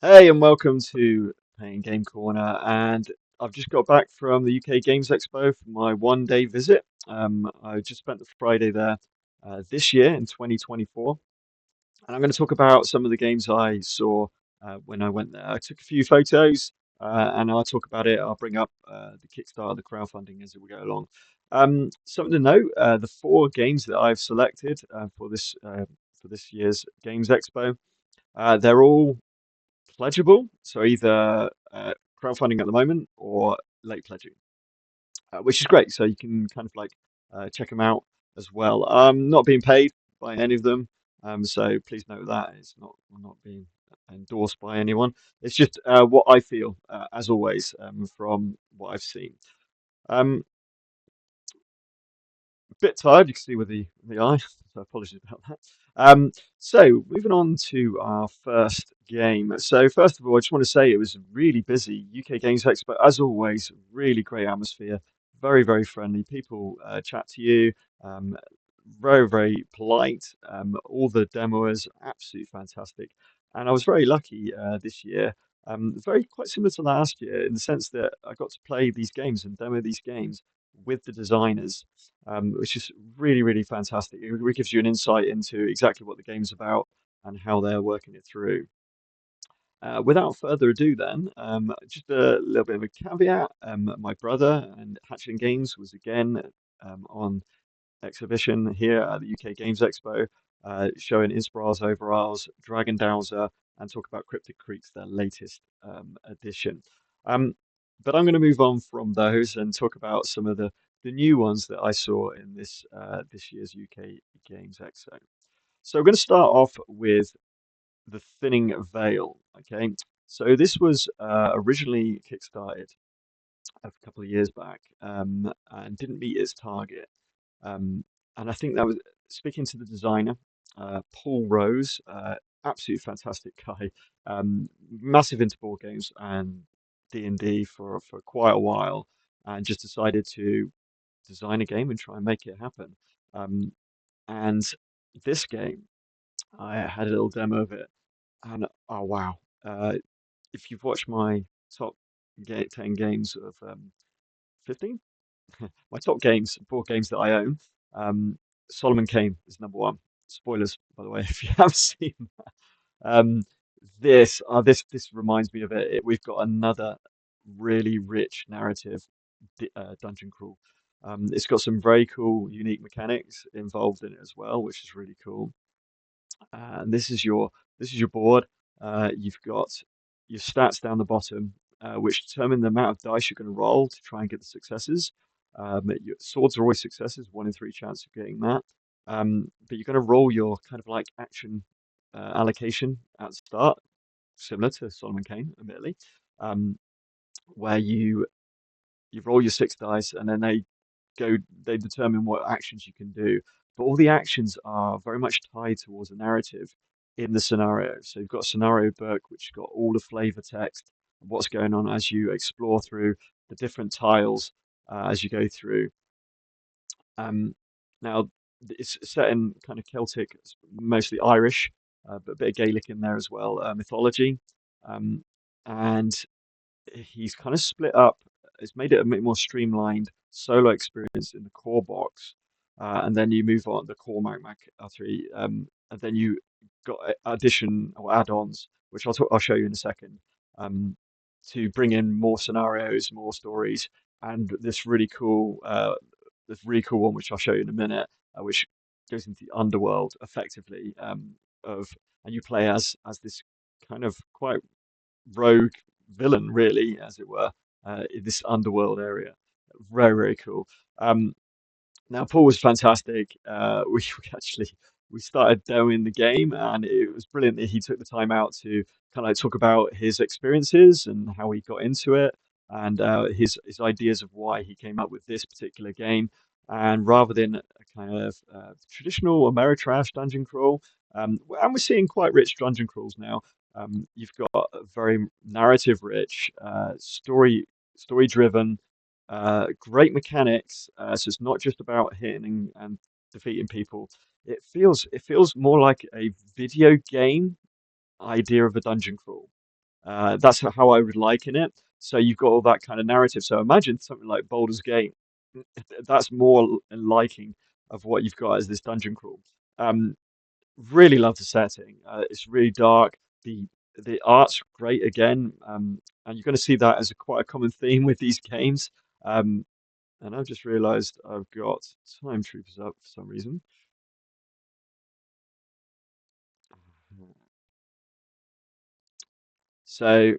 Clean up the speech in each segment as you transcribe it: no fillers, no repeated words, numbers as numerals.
Hey, and welcome to Playing Game Corner. And I've just got back from the UK Games Expo for my one-day visit. I just spent the Friday there this year in 2024, and I'm going to talk about some of the games I saw when I went there. I took a few photos, and I'll talk about it. I'll bring up the Kickstarter, the crowdfunding as we go along. Something to note: the four games that I've selected for this year's Games Expo, they're all pledgeable, so either crowdfunding at the moment or late pledging, which is great. So you can kind of like check them out as well. I'm not being paid by any of them, so please note that it's not I'm not being endorsed by anyone. It's just what I feel, as always, from what I've seen. Um, Bit tired, you can see with the eye, so apologies about that. So moving on to our first game. So first of all, I just want to say it was really busy. UK Games Expo, as always, really great atmosphere, very, very friendly. People chat to you, um, very, very polite. All the demoers, absolutely fantastic. And I was very lucky this year. Very quite similar to last year in the sense that I got to play these games and demo these games with the designers, which is really, really fantastic. It really gives you an insight into exactly what the game's about and how they're working it through. Without further ado, then, just a little bit of a caveat. My brother and Hatchling Games was again on exhibition here at the UK Games Expo, showing Inspirals Overalls, Dragon Dowser, and talk about Cryptic Creeks, their latest edition. Um, but I'm going to move on from those and talk about some of the new ones that I saw in this year's UK Games Expo. So we're going to start off with the Thinning Veil. Okay, so this was originally kickstarted a couple of years back and didn't meet its target. Um, and I think that was speaking to the designer, Paul Rose, absolutely fantastic guy, massive into board games and D&D for quite a while, and just decided to design a game and try and make it happen. Um, and this game, I had a little demo of it, and oh wow! If you've watched my top 10 games of 15, my top games, board games that I own, Solomon Kane is number one. Spoilers, by the way, if you have seen that. Um, this reminds me of it. We've got another really rich narrative dungeon crawl. It's got some very cool, unique mechanics involved in it as well, which is really cool. And this is your board. You've got your stats down the bottom, which determine the amount of dice you're going to roll to try and get the successes. Your swords are always successes, 1 in 3 chance of getting that. But you're going to roll your kind of like action allocation at the start, similar to Solomon Kane, admittedly, um, where you roll your 6 dice and then go they determine what actions you can do. But all the actions are very much tied towards a narrative in the scenario. So you've got a scenario book which has got all the flavor text and what's going on as you explore through the different tiles as you go through. Um, Now it's set in kind of Celtic, mostly Irish, but a bit of Gaelic in there as well, mythology. Um, and he's kind of split up. It's made it a bit more streamlined solo experience in the core box, and then you move on the core Mac 3, and then you got addition or add-ons, which I'll show you in a second, to bring in more scenarios, more stories, and this really cool one which I'll show you in a minute, which goes into the underworld effectively of and you play as this kind of quite rogue villain, really, as it were, in this underworld area. Very, very cool. Um, Now, Paul was fantastic. We actually we started demoing the game, and it was brilliant that he took the time out to kind of like talk about his experiences and how he got into it, and his ideas of why he came up with this particular game. And rather than a kind of traditional Ameritrash dungeon crawl, and we're seeing quite rich dungeon crawls now. You've got a very narrative rich, story driven, great mechanics. So it's not just about hitting and defeating people. It feels more like a video game idea of a dungeon crawl. That's how I would liken it. So you've got all that kind of narrative. So imagine something like Baldur's Gate. That's more in liking of what you've got as this dungeon crawl. Um, really love the setting. It's really dark. The the art's great again, and you're going to see that as quite a common theme with these games. Um, and I've just realised I've got Time Troopers up for some reason. So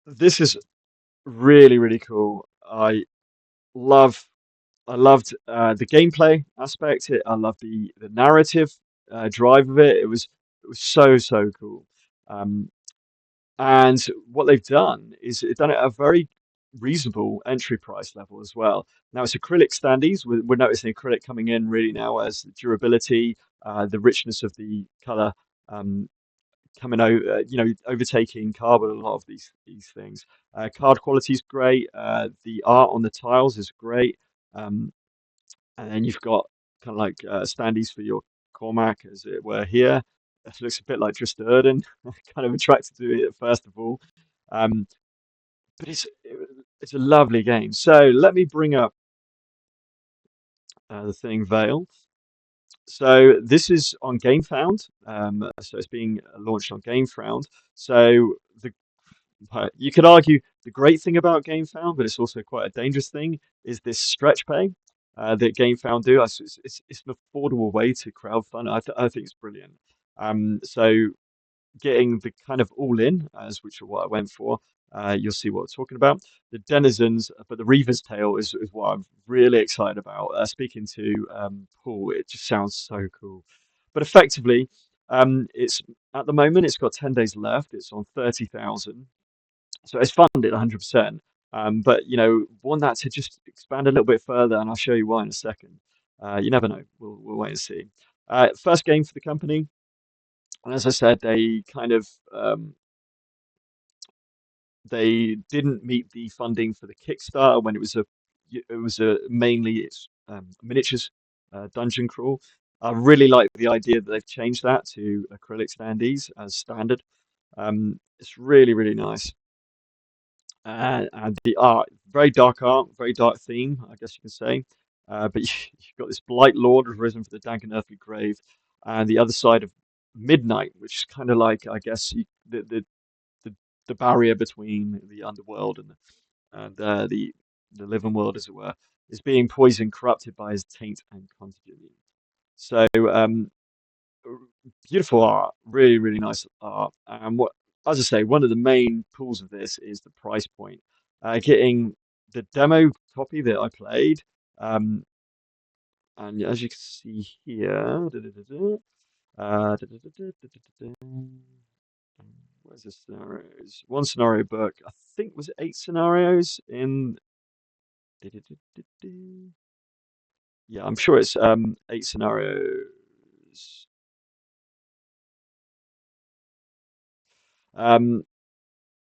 this is really cool. Love I loved the gameplay aspect. I loved the narrative drive of it. It was so cool. Um, and what they've done is it's done it at a very reasonable entry price level as well. Now it's acrylic standees. We're noticing acrylic coming in really now as the durability, the richness of the color. Coming over, overtaking carbon a lot of these things. Card quality is great. The art on the tiles is great. Um, and then you've got kind of like standees for your Cormac, as it were here. It looks a bit like just Erden. Kind of attracted to it first of all, um, but it's a lovely game. So let me bring up the thing Veil. So this is on GameFound. So it's being launched on GameFound. So the you could argue the great thing about GameFound, but it's also quite a dangerous thing, is this stretch pay that GameFound do. It's an affordable way to crowdfund. I think it's brilliant. So getting the kind of all in, as which is what I went for. You'll see what I'm talking about. The Denizens, but the Reaver's Tale is what I'm really excited about. Speaking to Paul, it just sounds so cool. But effectively, it's at the moment it's got 10 days left. It's on 30,000, so it's funded 100%. But want that to just expand a little bit further, and I'll show you why in a second. You never know. We'll wait and see. First game for the company, and as I said, they kind of they didn't meet the funding for the Kickstarter when it was a mainly it's miniatures dungeon crawl. I really like the idea that they've changed that to acrylic standees as standard. It's really nice. And the art, very dark theme, I guess you can say. But you've got this Blight Lord has risen from the dank and earthly grave, and the other side of midnight, which is kind of like, I guess, the the barrier between the underworld and the living world, as it were, is being poisoned, corrupted by his taint and contagion. So beautiful art, really nice art. And as I say, one of the main pulls of this is the price point. Getting the demo copy that I played, um, and as you can see here, where's the scenarios? One scenario book. I think was it 8 scenarios in. Yeah, I'm sure it's 8 scenarios. Um,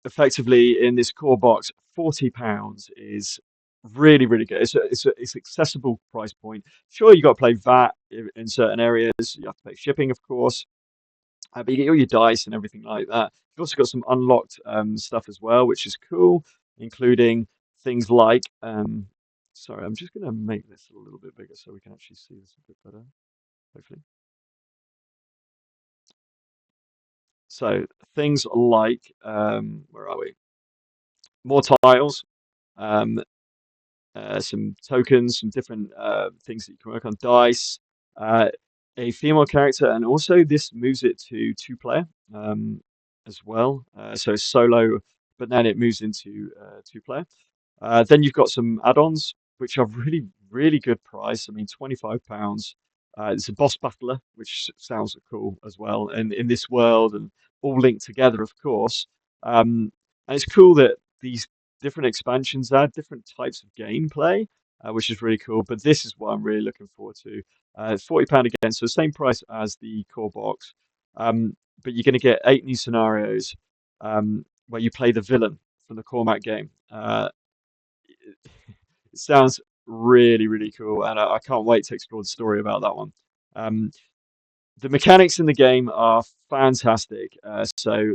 Effectively in this core box, £40 is really good. It's accessible price point. Sure, you got to play VAT in certain areas. You have to pay shipping, of course, but you get all your dice and everything like that. You've also got some unlocked stuff as well, which is cool, including things like. Sorry, I'm just going to make this a little bit bigger so we can actually see this a bit better, hopefully. So things like, where are we? More tiles. Um, some tokens, some different things that you can work on, dice, uh, a female character, and also this moves it to two-player as well. So solo, but then it moves into two-player. Then you've got some add-ons, which are really good price. I mean, £25. It's a boss battler, which sounds cool as well, and in this world, and all linked together, of course. And it's cool that these different expansions add different types of gameplay, which is really cool. But this is what I'm really looking forward to. £40 again, so the same price as the core box, but you're going to get 8 new scenarios where you play the villain from the Cormac game. It sounds really cool, and I can't wait to explore the story about that one. Um, The mechanics in the game are fantastic. So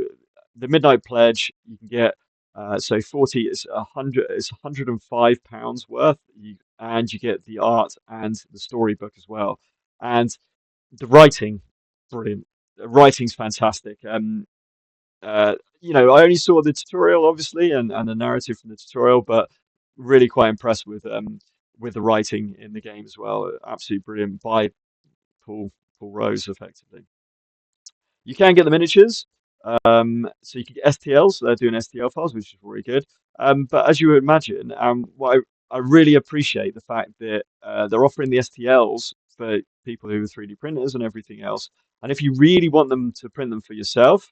the Midnight Pledge, you can get so 40 is 100 is £105 worth, and you get the art and the storybook as well. And the writing, brilliant. The writing's fantastic. I only saw the tutorial obviously and the narrative from the tutorial, but really quite impressed with the writing in the game as well. Absolutely brilliant by Paul Paul Rose, effectively. You can get the miniatures, so you can get STLs. So they're doing STL files, which is really good. But as you would imagine, I really appreciate the fact that they're offering the STLs for people who are 3D printers and everything else. And if you really want them to print them for yourself,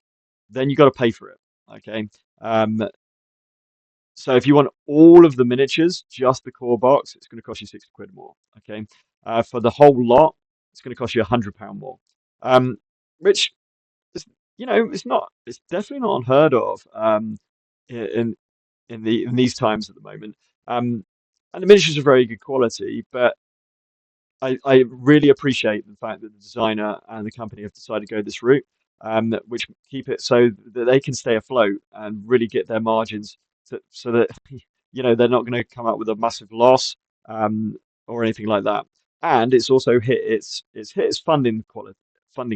then you got to pay for it. Okay. Um, so if you want all of the miniatures, just the core box, it's going to cost you 60 quid more. Okay. For the whole lot, it's going to cost you £100 more. Um, which it's, it's not. It's definitely not unheard of in in these times at the moment. Um, and the miniatures are very good quality, but I really appreciate the fact that the designer and the company have decided to go this route, which keep it so that they can stay afloat and really get their margins so that they're not going to come up with a massive loss um, or anything like that. And it's also hit its funding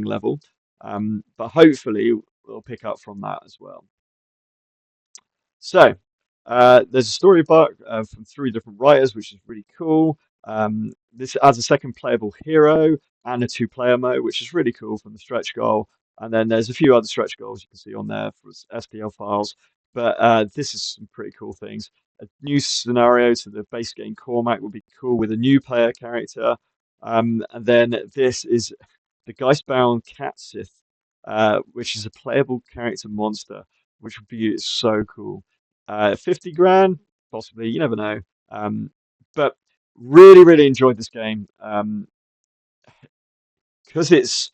level, but hopefully we'll pick up from that as well. So there's a storybook from three different writers, which is really cool. This adds a second playable hero and a two-player mode, which is really cool from the stretch goal. And then there's a few other stretch goals you can see on there for SPL files. But this is some pretty cool things. A new scenario to the base game Cormac would be cool with a new player character. And then this is the Geistbound Catsith, which is a playable character monster, which would be so cool. 50 grand, possibly, you never know. But really, really enjoyed this game because it's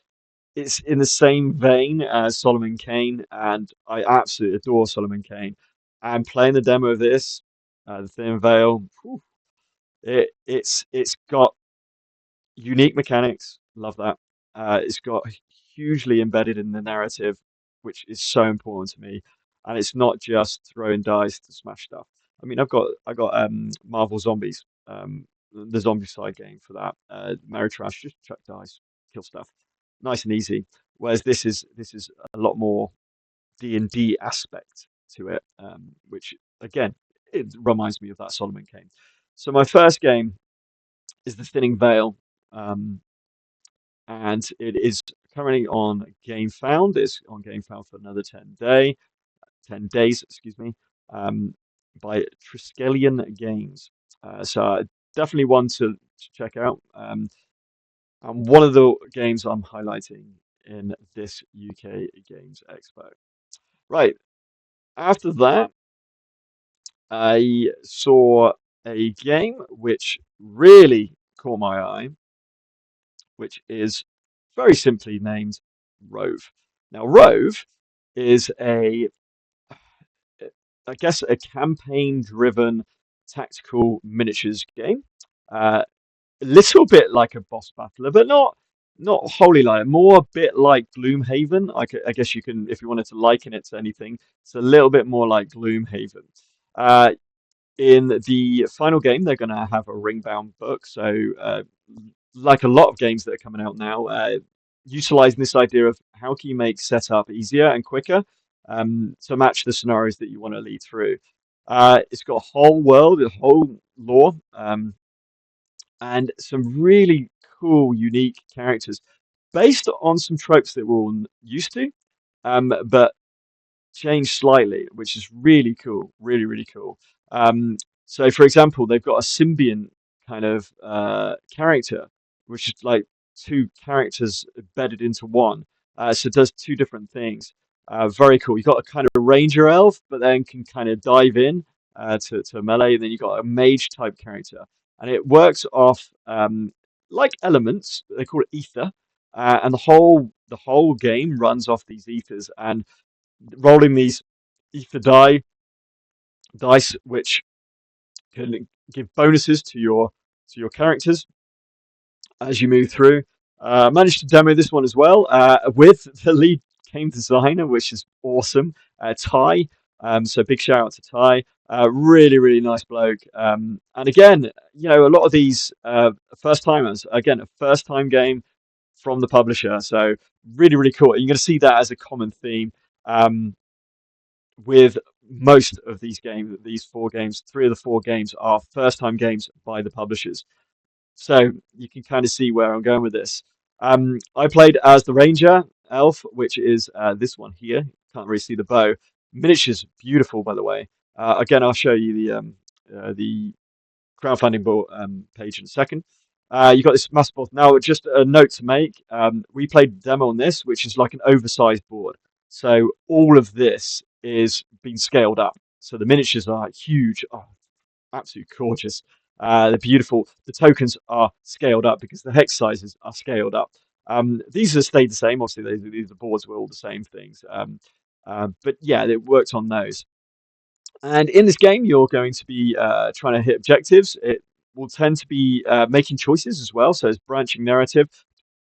in the same vein as Solomon Kane, and I absolutely adore Solomon Kane. And playing the demo of this, the Thin Veil, whew, it's got unique mechanics. Love that. It's got hugely embedded in the narrative, which is so important to me. And it's not just throwing dice to smash stuff. I mean, I got Marvel Zombies, the zombie side game for that. Merry Trash, just chuck dice, kill stuff, nice and easy. Whereas this is a lot more D&D aspect to it, which again it reminds me of that Solomon Kane. So my first game is the Thinning Veil. Um, and it is currently on GameFound. It's on GameFound for another 10 days, excuse me, um, by Triskelion Games. So definitely one to check out. And one of the games I'm highlighting in this UK Games Expo. Right, after that, I saw a game which really caught my eye, which is very simply named Rove. Now, Rove is I guess, a campaign-driven tactical miniatures game. A little bit like a boss battler, but not wholly like it. More a bit like Gloomhaven. I guess you can, if you wanted to liken it to anything, it's a little bit more like Gloomhaven. Uh, in the final game, they're going to have a ring-bound book. So, like a lot of games that are coming out now, utilizing this idea of how can you make setup easier and quicker to match the scenarios that you want to lead through. It's got a whole world, a whole lore, and some really cool, unique characters based on some tropes that we're all used to, but changed slightly, which is really cool, really, really cool. Um, so, for example, they've got a symbiont kind of character, which is like two characters embedded into one. So it does two different things. Very cool. You've got a kind of ranger elf, but then can kind of dive in to melee. And then you've got a mage type character, and it works off like elements. They call it ether, and the whole game runs off these ethers and rolling these ether dice, which can give bonuses to your characters as you move through. Managed to demo this one as well with the lead game designer, which is awesome, Ty. So big shout out to Ty. Really, really nice bloke. And again, a lot of these first timers. Again, a first time game from the publisher. So really, really cool. You're going to see that as a common theme um, with most of these games. These four games, three of the four games are first time games by the publishers. So you can kind of see where I'm going with this. I played as the Ranger Elf, which is this one here. Can't really see the bow. Miniatures, beautiful, by the way. Again, I'll show you the crowdfunding board, page in a second. You got this massive board. Now, just a note to make. We played the demo on this, which is like an oversized board. So all of this is being scaled up. So the miniatures are huge. Oh, absolutely gorgeous. They're beautiful. The tokens are scaled up because the hex sizes are scaled up. These have stayed the same. Obviously, the boards were all the same things. But yeah, it worked on those. And in this game, you're going to be trying to hit objectives. It will tend to be making choices as well. So it's branching narrative.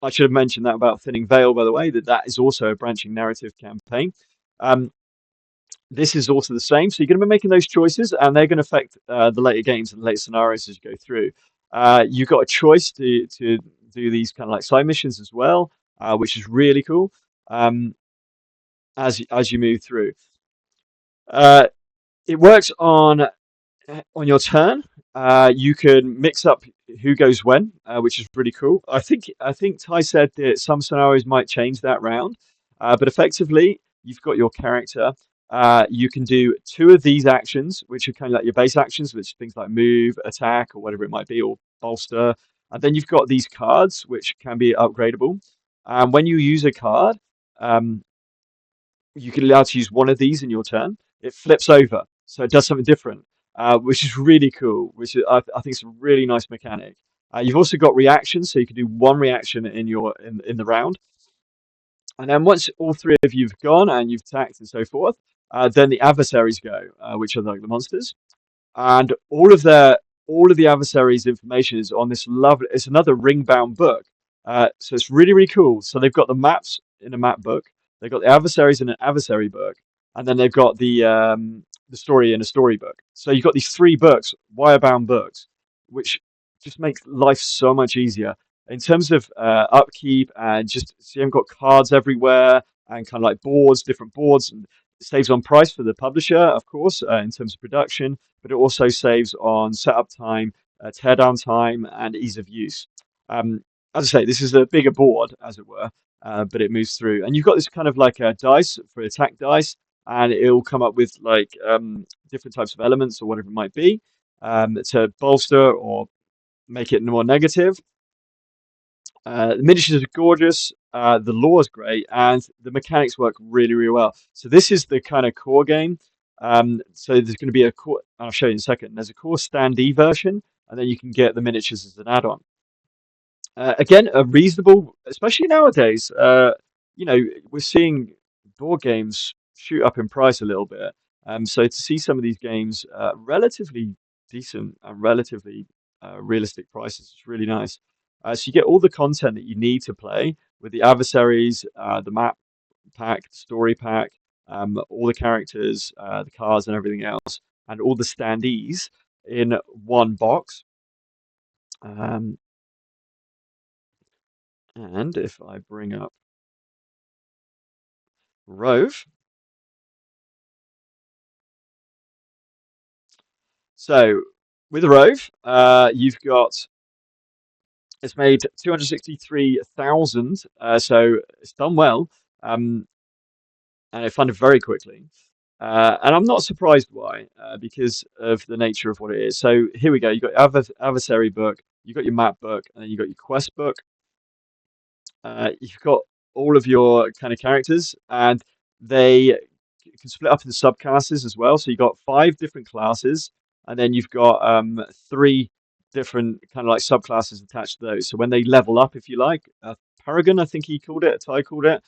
I should have mentioned that about Thinning Veil, by the way, that is also a branching narrative campaign. Um, this is also the same. So you're going to be making those choices, and they're going to affect the later games and the later scenarios as you go through. You've got a choice to do these kind of like side missions as well, which is really cool as you move through. Uh, it works on your turn. You can mix up who goes when, which is really cool. I think Ty said that some scenarios might change that round, but effectively you've got your character. You can do two of these actions, which are kind of like your base actions, which are things like move, attack, or whatever it might be, or bolster. And then you've got these cards, which can be upgradable. And when you use a card, um, you can allow to use one of these in your turn. It flips over, so it does something different, which is really cool. I think it's a really nice mechanic. You've also got reactions, so you can do one reaction in the round, and then once all three of you've gone and you've attacked and so forth, then the adversaries go, which are like the monsters, and all of the adversaries' information is on this lovely. It's another ring-bound book, so it's really really cool. So they've got the maps in a map book, they've got the adversaries in an adversary book, and then they've got the story in a storybook. So you've got these three books, wire-bound books, which just makes life so much easier in terms of upkeep and just so you haven't got cards everywhere and kind of like boards, different boards, and it saves on price for the publisher, of course, in terms of production, but it also saves on setup time, teardown time, and ease of use. Um, as I say, this is a bigger board, as it were, but it moves through. And you've got this kind of like a dice for attack dice, and it'll come up with like different types of elements or whatever it might be to bolster or make it more negative. The miniatures are gorgeous, the lore is great, and the mechanics work really, really well. So this is the kind of core game. So there's going to be a core. I'll show you in a second. There's a core standee version, and then you can get the miniatures as an add-on. Again, a reasonable, especially nowadays. We're seeing board games shoot up in price a little bit. So to see some of these games relatively decent and relatively realistic prices is really nice. So you get all the content that you need to play with the adversaries, the map pack, the story pack, all the characters, the cards, and everything else, and all the standees in one box. Um, and if I bring up Rove, so with Rove, you've got it's made 263,000, so it's done well, um, and it funded very quickly. And I'm not surprised why, because of the nature of what it is. So here we go. You've got your adversary book, you've got your map book, and then you've got your quest book. You've got all of your kind of characters, and they can split up into subclasses as well. So you've got five different classes, and then you've got three different kind of like subclasses attached to those. So when they level up, if you like, Paragon, I think he called it, Ty called it,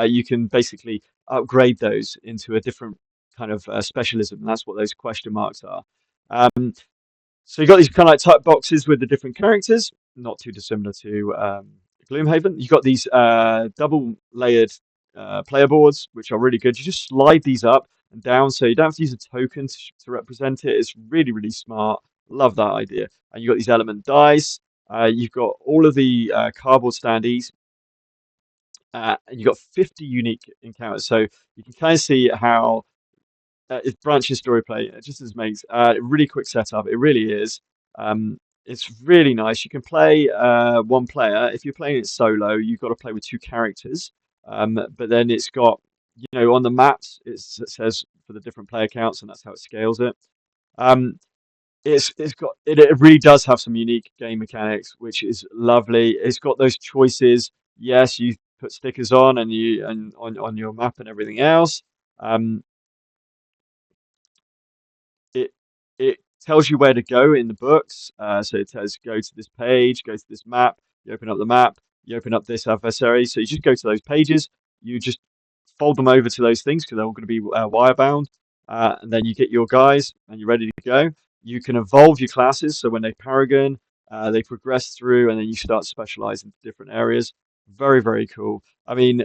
you can basically upgrade those into a different kind of specialism. And that's what those question marks are. So you've got these kind of like type boxes with the different characters, not too dissimilar to Gloomhaven. You've got these double layered player boards, which are really good. You just slide these up and down, so you don't have to use a token to represent it. It's really, really smart. Love that idea. And you've got these element dice. You've got all of the cardboard standees, and you've got 50 unique encounters. So you can kind of see how it's branching story play. It just as makes really quick setup. It really is. It's really nice. You can play one player. If you're playing it solo, you've got to play with two characters. But then it's got, on the maps, it says for the different player counts, and that's how it scales it. Um, it really does have some unique game mechanics, which is lovely. It's got those choices. Yes, you put stickers on and on your map and everything else. Um, it it tells you where to go in the books. So it says go to this page, go to this map. You open up the map, you open up this adversary. So you just go to those pages. You just fold them over to those things because they're all going to be wire bound. And then you get your guys and you're ready to go. You can evolve your classes. So when they paragon, they progress through, and then you start specializing into different areas. Very, very cool. I mean,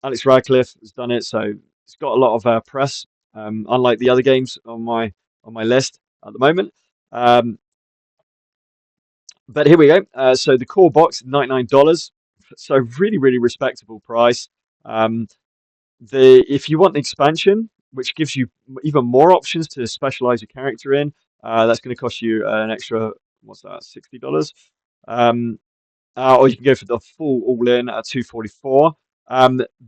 Alex Radcliffe has done it, so it's got a lot of press. Unlike the other games on my list at the moment. Um, but here we go. So the core box, $99. So really, really respectable price. Um, the If you want the expansion, which gives you even more options to specialize your character in, that's going to cost you an extra, what's that, $60. Um, or you can go for the full all-in at 244.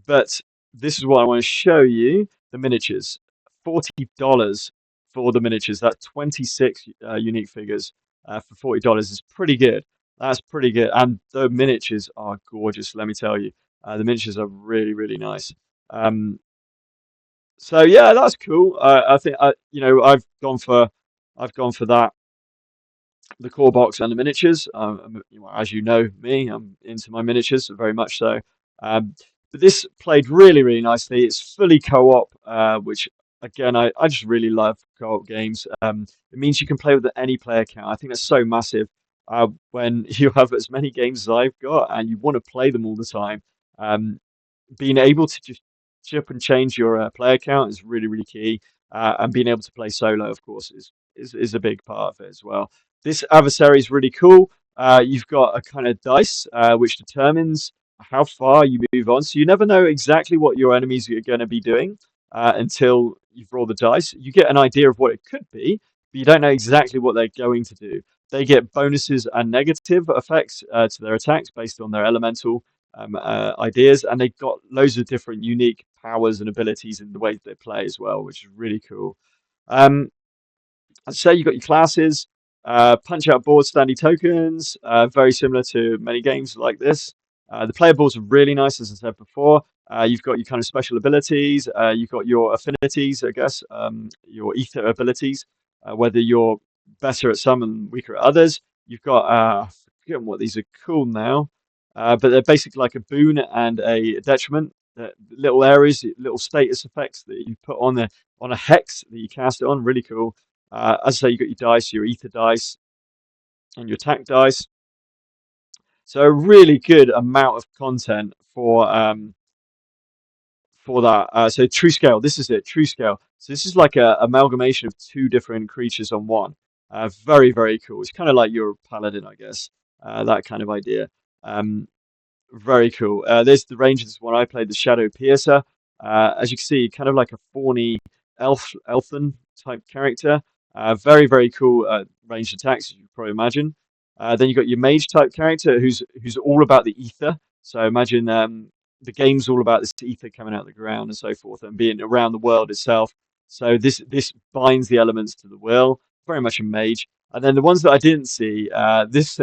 But this is what I want to show you: the miniatures. $40 for the miniatures. That's 26 unique figures for $40 is pretty good. That's pretty good, and the miniatures are gorgeous. Let me tell you, the miniatures are really, really nice. Um, so yeah, that's cool. I think I've gone for that, the core box and the miniatures. As you know me, I'm into my miniatures very much so. Um, but this played really, really nicely. It's fully co-op, which again I just really love co-op games. It means you can play with any player count. I think that's so massive. When you have as many games as I've got and you want to play them all the time, um, being able to just chip and change your player count is really, really key. And being able to play solo, of course, is a big part of it as well. This adversary is really cool. You've got a kind of dice which determines how far you move on. So you never know exactly what your enemies are going to be doing until you've rolled the dice. You get an idea of what it could be, but you don't know exactly what they're going to do. They get bonuses and negative effects to their attacks based on their elemental ideas, and they've got loads of different unique powers and abilities in the way they play as well, which is really cool. Um, I'd say you've got your classes, punch out board standy tokens, very similar to many games like this. The player boards are really nice, as I said before. You've got your kind of special abilities, you've got your affinities, I guess, your ether abilities, whether you're better at some and weaker at others. You've got, I forget what these are called now, but they're basically like a boon and a detriment. Little areas, little status effects that you put on a hex that you cast it on. Really cool. As I say, you've got your dice, your ether dice, and your attack dice. So a really good amount of content for that. So true scale, this is it, true scale. So this is like a amalgamation of two different creatures on one. Very, very cool. It's kind of like your paladin, I guess. That kind of idea. Um, Very cool. There's the range of this one I played, the Shadow Piercer. As you can see, kind of like a fawny elfin type character. Very, very cool ranged attacks, as you can probably imagine. Then you've got your mage type character who's all about the ether. So imagine the game's all about this ether coming out of the ground and so forth, and being around the world itself. So this binds the elements to the will. Very much a mage. And then the ones that I didn't see, this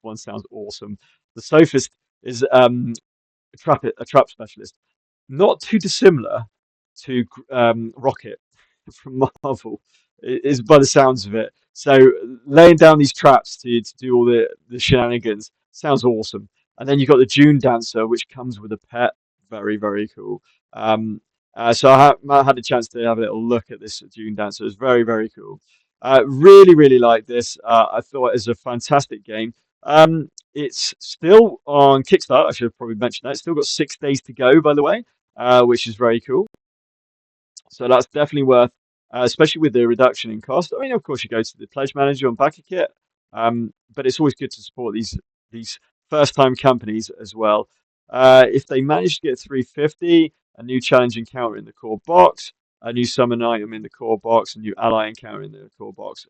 one sounds awesome. The Sophist is a trap specialist, not too dissimilar to Rocket from Marvel, is by the sounds of it. So laying down these traps to do all the shenanigans sounds awesome. And then you've got the June Dancer, which comes with a pet. Very, very cool. Um, so I had a chance to have a little look at this June Dancer. It's very, very cool. Really, really like this. I thought it was a fantastic game. It's still on Kickstarter. I should have probably mentioned that. It's still got 6 days to go, by the way, which is very cool. So that's definitely worth, especially with the reduction in cost. I mean, of course, you go to the pledge manager and back a kit, but it's always good to support these first-time companies as well. If they manage to get 350, a new challenge encounter in the core box, a new summon item in the core box, a new ally encounter in the core box,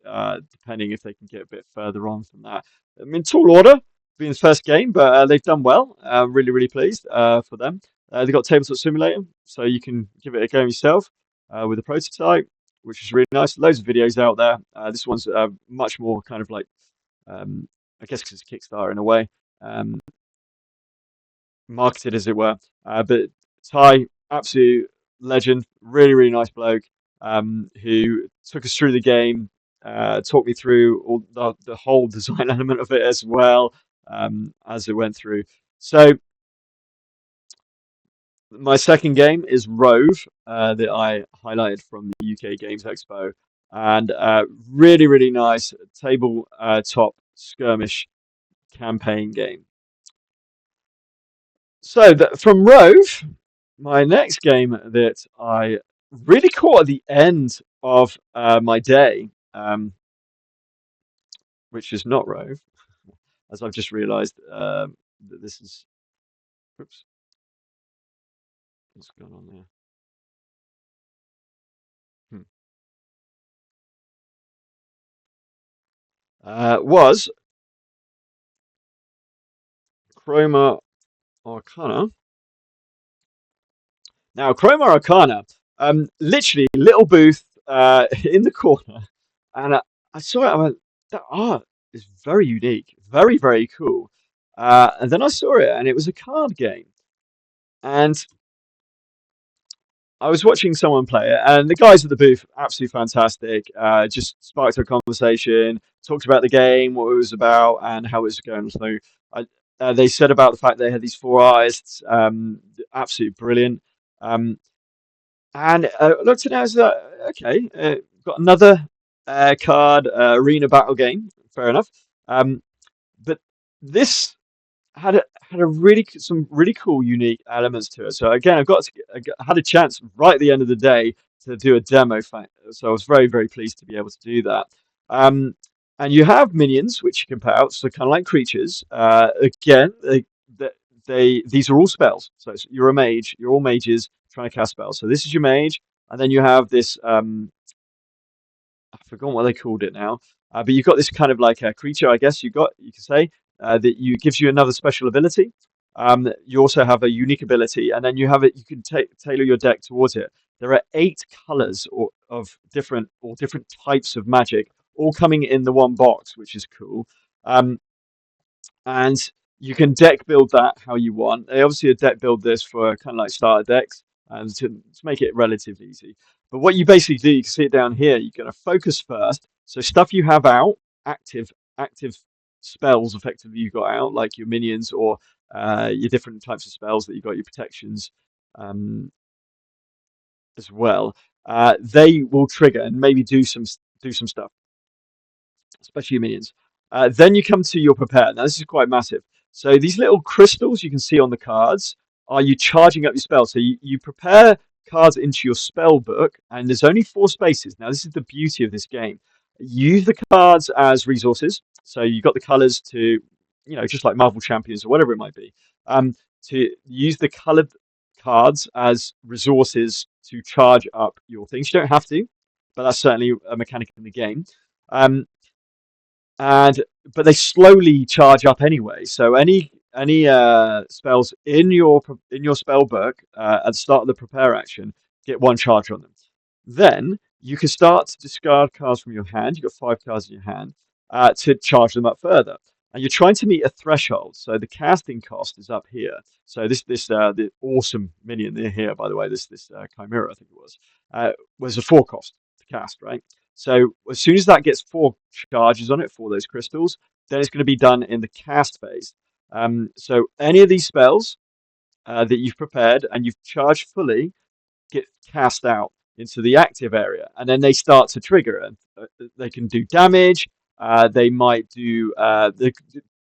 depending if they can get a bit further on from that. I mean, tall order being the first game, but they've done well. Really, really pleased for them. They've got Tabletop Simulator, so you can give it a go yourself with a prototype, which is really nice. Loads of videos out there. This one's much more kind of like, I guess, because it's Kickstarter in a way, um, marketed as it were. But Ty, absolute legend, really, really nice bloke, who took us through the game, talked me through all the whole design element of it as well, as it went through. So my second game is Rove, that I highlighted from the UK Games Expo, and really, really nice table top skirmish campaign game. So from Rove, my next game that I really caught at the end of my day, which is not Rove, as I've just realised that this is. Oops, what's going on there? Was Chroma Arcana. Now, Chroma Arcana, literally little booth in the corner, and I saw it. I went, that art is very unique, very, very cool. And then I saw it, and it was a card game, and I was watching someone play it, and the guys at the booth, absolutely fantastic. Just sparked a conversation, talked about the game, what it was about, and how it was going. So they said about the fact they had these four artists, absolutely brilliant. Um, and looked at it as okay, got another card arena battle game. Fair enough. But this had a really some really cool, unique elements to it. So again, I had a chance right at the end of the day to do a demo. So I was very, very pleased to be able to do that. Um, and you have minions which you can put out, so kind of like creatures. Again, these are all spells. So you're a mage. You're all mages trying to cast spells. So this is your mage, and then you have this. I've forgotten what they called it now. But you've got this kind of like a creature, I guess you could say, that you gives you another special ability. You also have a unique ability, and then you have it. You can tailor your deck towards it. There are 8 colors of different types of magic, all coming in the one box, which is cool. Um, and you can deck build that how you want. They obviously deck build this for kind of like starter decks and to make it relatively easy. But what you basically do, you can see it down here. You're going to focus first. So stuff you have out, active spells, effectively you got out, like your minions or your different types of spells that you got, your protections um, as well. They will trigger and maybe do some stuff, especially your minions. Then you come to your prepare. Now this is quite massive. So these little crystals you can see on the cards are you charging up your spell. So you prepare cards into your spell book, and there's only 4 spaces. Now this is the beauty of this game. Use the cards as resources. So you've got the colors to, just like Marvel Champions or whatever it might be, to use the colored cards as resources to charge up your things. You don't have to, but that's certainly a mechanic in the game. Um, and but they slowly charge up anyway. So any spells in your spell book at the start of the prepare action get 1 charge on them. Then you can start to discard cards from your hand. You've got 5 cards in your hand to charge them up further. And you're trying to meet a threshold. So the casting cost is up here. So this the awesome minion here, by the way, this Chimera, I think it was a 4 cost to cast, right? So as soon as that gets 4 charges on it for those crystals, then it's going to be done in the cast phase. So any of these spells that you've prepared and you've charged fully get cast out into the active area, and then they start to trigger, and they can do damage. They might do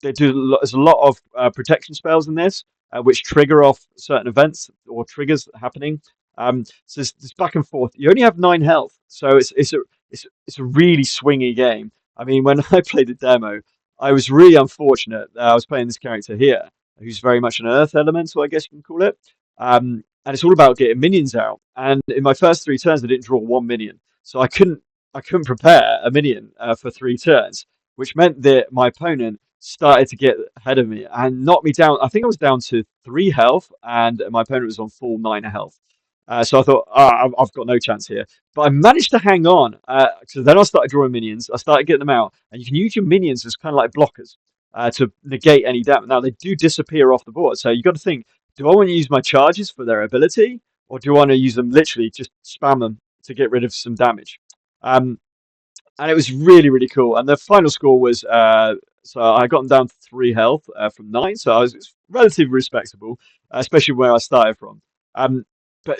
there's a lot of protection spells in this, which trigger off certain events or triggers happening. So there's back and forth. You only have 9 health, so it's a really swingy game. I mean, when I played the demo, I was really unfortunate that I was playing this character here, who's very much an Earth Elemental, I guess you can call it. And it's all about getting minions out. And in my first 3 turns, I didn't draw 1 minion, so I couldn't prepare a minion for 3 turns, which meant that my opponent started to get ahead of me and knocked me down. I think I was down to 3 health, and my opponent was on full 9 health. So I thought, I've got no chance here. But I managed to hang on. So then I started drawing minions. I started getting them out, and you can use your minions as kind of like blockers to negate any damage. Now they do disappear off the board, so you got to think: do I want to use my charges for their ability, or do I want to use them literally just spam them to get rid of some damage? Um, and it was really really cool. And the final score was so I got them down to 3 health from 9, so it's relatively respectable, especially where I started from. Um, but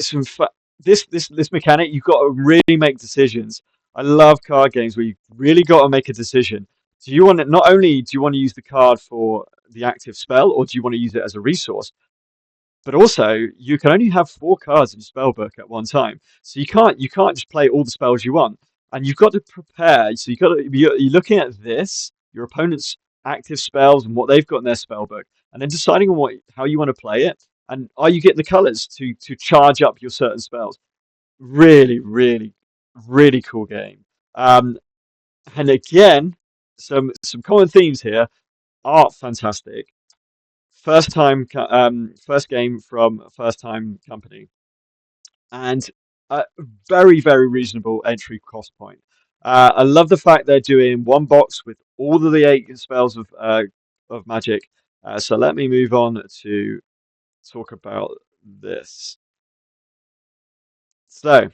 this mechanic, you've got to really make decisions. I love card games where you really got to make a decision. Do you want it? Not only do you want to use the card for the active spell, or do you want to use it as a resource? But also, you can only have 4 cards in your spell book at one time, so you can't just play all the spells you want, and you've got to prepare. So you're looking at this, your opponent's active spells and what they've got in their spell book, and then deciding on how you want to play it, and are you getting the colors to charge up your certain spells. Really, really, really cool game. Um, and again, some common themes here. Art fantastic. First game from a first time company, and a very very reasonable entry cost point. I love the fact they're doing one box with all of the 8 spells of magic. So let me move on to talk about this. So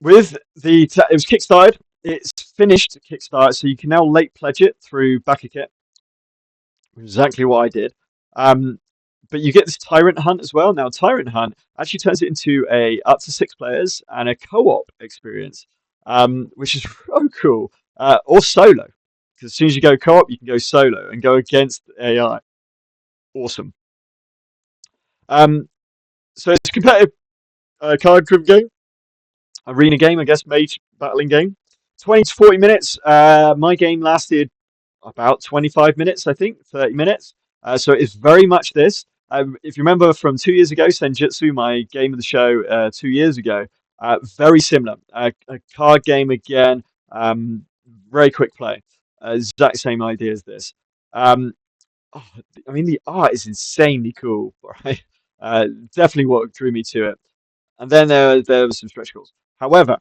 with it was kickstarted. It's finished Kickstarter, so you can now late pledge it through BackerKit, exactly what I did. Um, but you get this Tyrant Hunt as well. Now, Tyrant Hunt actually turns it into a up to 6 players and a co-op experience, which is so cool. Or solo, because as soon as you go co-op, you can go solo and go against AI. Awesome. Um, so it's a competitive card driven game, arena game, I guess, mage battling game. 20 to 40 minutes. My game lasted about 25 minutes, I think, 30 minutes. So it's very much this. If you remember from 2 years ago, Senjutsu, my game of the show 2 years ago, very similar. A card game again, very quick play. Exact same idea as this. Um, oh, I mean, the art is insanely cool, right? Definitely what drew me to it. And then there were some stretch goals. However,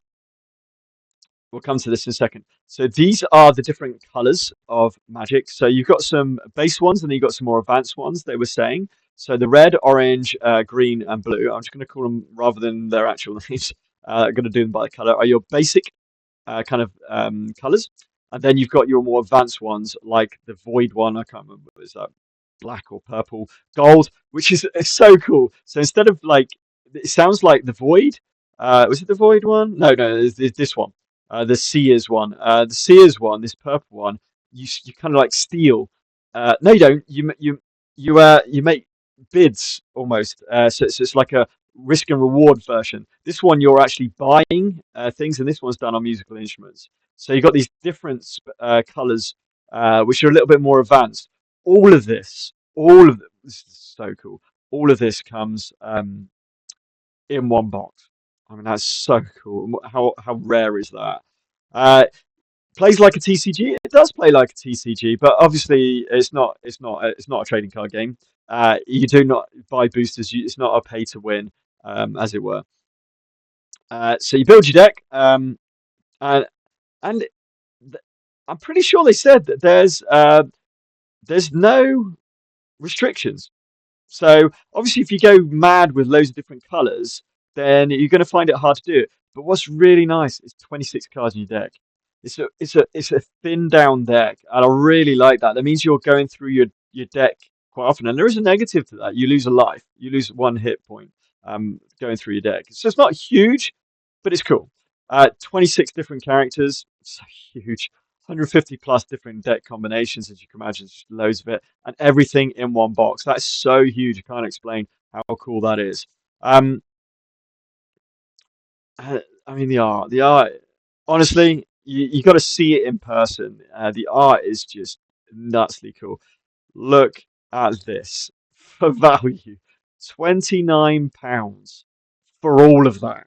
we'll come to this in a second. So these are the different colors of magic. So you've got some base ones and then you've got some more advanced ones, they were saying. So the red, orange, green, and blue, I'm just going to call them rather than their actual names. I'm going to do them by color, are your basic kind of colors. And then you've got your more advanced ones, like the void one. I can't remember, is that black or purple, gold, which is it's so cool. So instead of like, it sounds like the void. Was it the void one? No, no, it's this one. The Seers one. The Seers one, this purple one, you kind of like steal. No, you don't. You make bids almost. So it's like a risk and reward version. This one you're actually buying things, and this one's done on musical instruments. So you've got these different colors, which are a little bit more advanced. This is so cool. All of this comes in one box. I mean, that's so cool. How rare is that? Uh, Plays like a TCG. It does play like a TCG, but obviously it's not a trading card game. You do not buy boosters. It's not a pay to win, as it were. So you build your deck, and and I'm pretty sure they said that there's no restrictions. So obviously, if you go mad with loads of different colours, then you're going to find it hard to do it. But what's really nice is 26 cards in your deck. It's a thin down deck, and I really like that. That means you're going through your deck quite often, and there is a negative to that. You lose a life, you lose 1 hit point going through your deck. So it's not huge, but it's cool. 26 different characters, so huge. 150 plus different deck combinations, as you can imagine, just loads of it, and everything in one box. That's so huge. I can't explain how cool that is. Um, I mean, the art, honestly, you got to see it in person. The art is just nutsly cool. Look at this for value, £29 for all of that.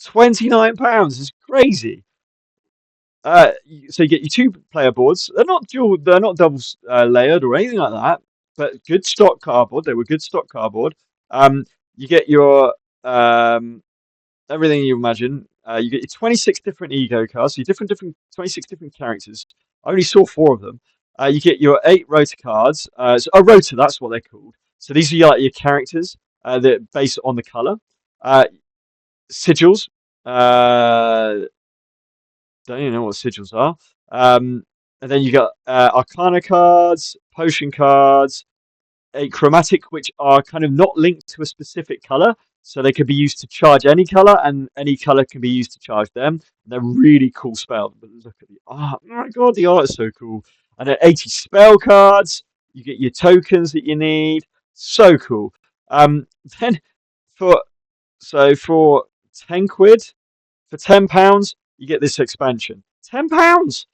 £29 is crazy. So you get your two-player boards. They're not dual. They're not double layered or anything like that. But good stock cardboard. They were good stock cardboard. Um, you get your everything you imagine. You get your 26 different ego cards. So your different 26 different characters. I only saw four of them. You get your eight rotor cards. Rotor. That's what they're called. So these are your characters that based on the color. Uh, Sigils. Uh, don't even know what sigils are. Um, and then you got arcana cards, potion cards, a chromatic, which are kind of not linked to a specific color. So they could be used to charge any color, and any color can be used to charge them. They're really cool spells. But look at the art. Oh my god, the art is so cool. And then 80 spell cards. You get your tokens that you need. So cool. Um, then for for 10 quid, for £10, you get this expansion. £10.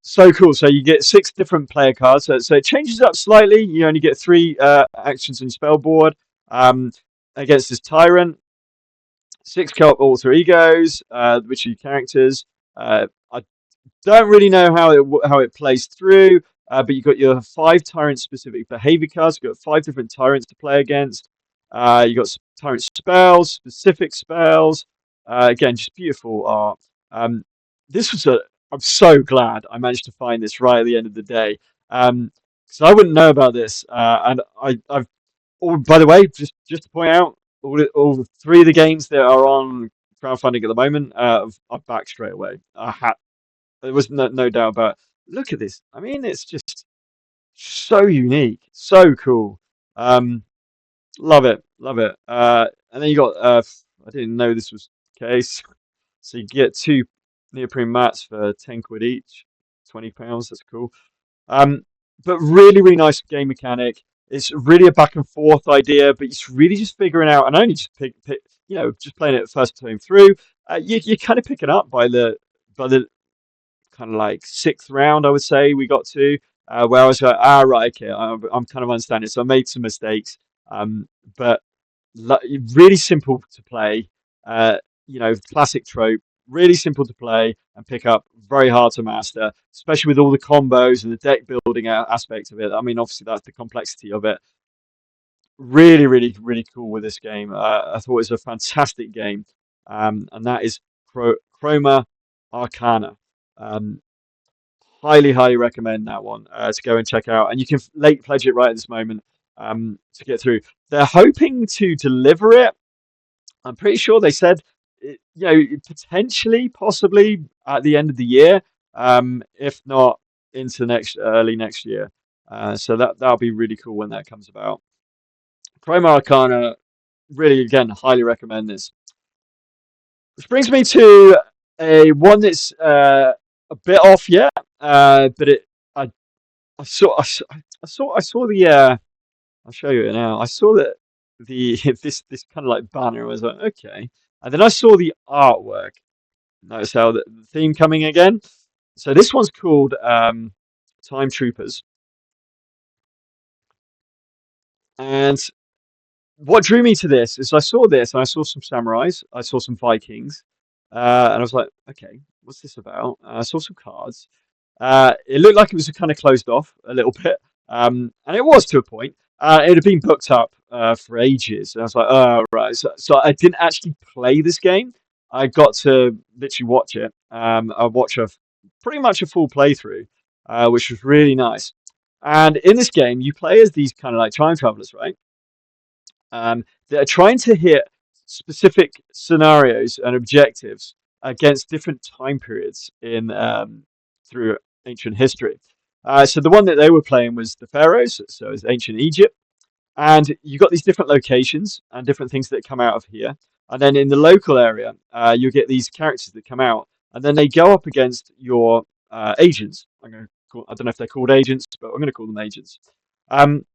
So cool. So you get six different player cards. So it changes up slightly. You only get three actions on your spell board. Against this tyrant, six alter egos, which are your characters. I don't really know how it plays through, but you've got your five tyrant specific behavior cards. You've got five different tyrants to play against. You've got tyrant spells, specific spells. Again, just beautiful art. Um, this was a. I'm so glad I managed to find this right at the end of the day. Because I wouldn't know about this. And I've. Oh, by the way, just to point out, all three of the games that are on crowdfunding at the moment, I've backed straight away. There was no doubt about it. Look at this. I mean, it's just so unique, so cool. Um, Love it, love it. And then you got I didn't know this was the case. So you get two neoprene mats for 10 quid each, £20. That's cool. Um, but really nice game mechanic. It's really a back and forth idea, but it's really just figuring out and only just just playing it first time through. You kind of pick it up by the kind of like sixth round, I would say we got to, where I was like, right, okay, I'm kind of understanding. So I made some mistakes, but really simple to play. Uh, classic trope, really simple to play and pick up, very hard to master, especially with all the combos and the deck building aspect of it. I mean, obviously that's the complexity of it. Really cool with this game. I thought it was a fantastic game, and that is Chroma Arcana. Um, highly recommend that one to go and check out. And you can late pledge it right at this moment to get through. They're hoping to deliver it. I'm pretty sure they said, potentially, possibly at the end of the year, if not into early next year. So that'll be really cool when that comes about. Chroma Arcana, really again, highly recommend this. Which brings me to a one that's a bit off yet, but I I saw the I'll show you it now. I saw that the this kind of like banner. I was like, okay, and then I saw the artwork. Notice how the theme coming again. So this one's called Time Troopers, and what drew me to this is I saw this and I saw some samurais, I saw some Vikings, and I was like, okay, what's this about? I saw some cards. It looked like it was kind of closed off a little bit, and it was to a point. It had been booked up for ages, and I was like, oh, right. So I didn't actually play this game. I got to literally watch it. I watched pretty much a full playthrough, which was really nice. And in this game, you play as these kind of like time travelers, right? That are trying to hit specific scenarios and objectives against different time periods in through ancient history. So the one that they were playing was the pharaohs, so it's ancient Egypt, and you got these different locations and different things that come out of here. And then in the local area, you get these characters that come out. and then they go up against your agents. I don't know if they're called agents, but I'm going to call them agents. Um,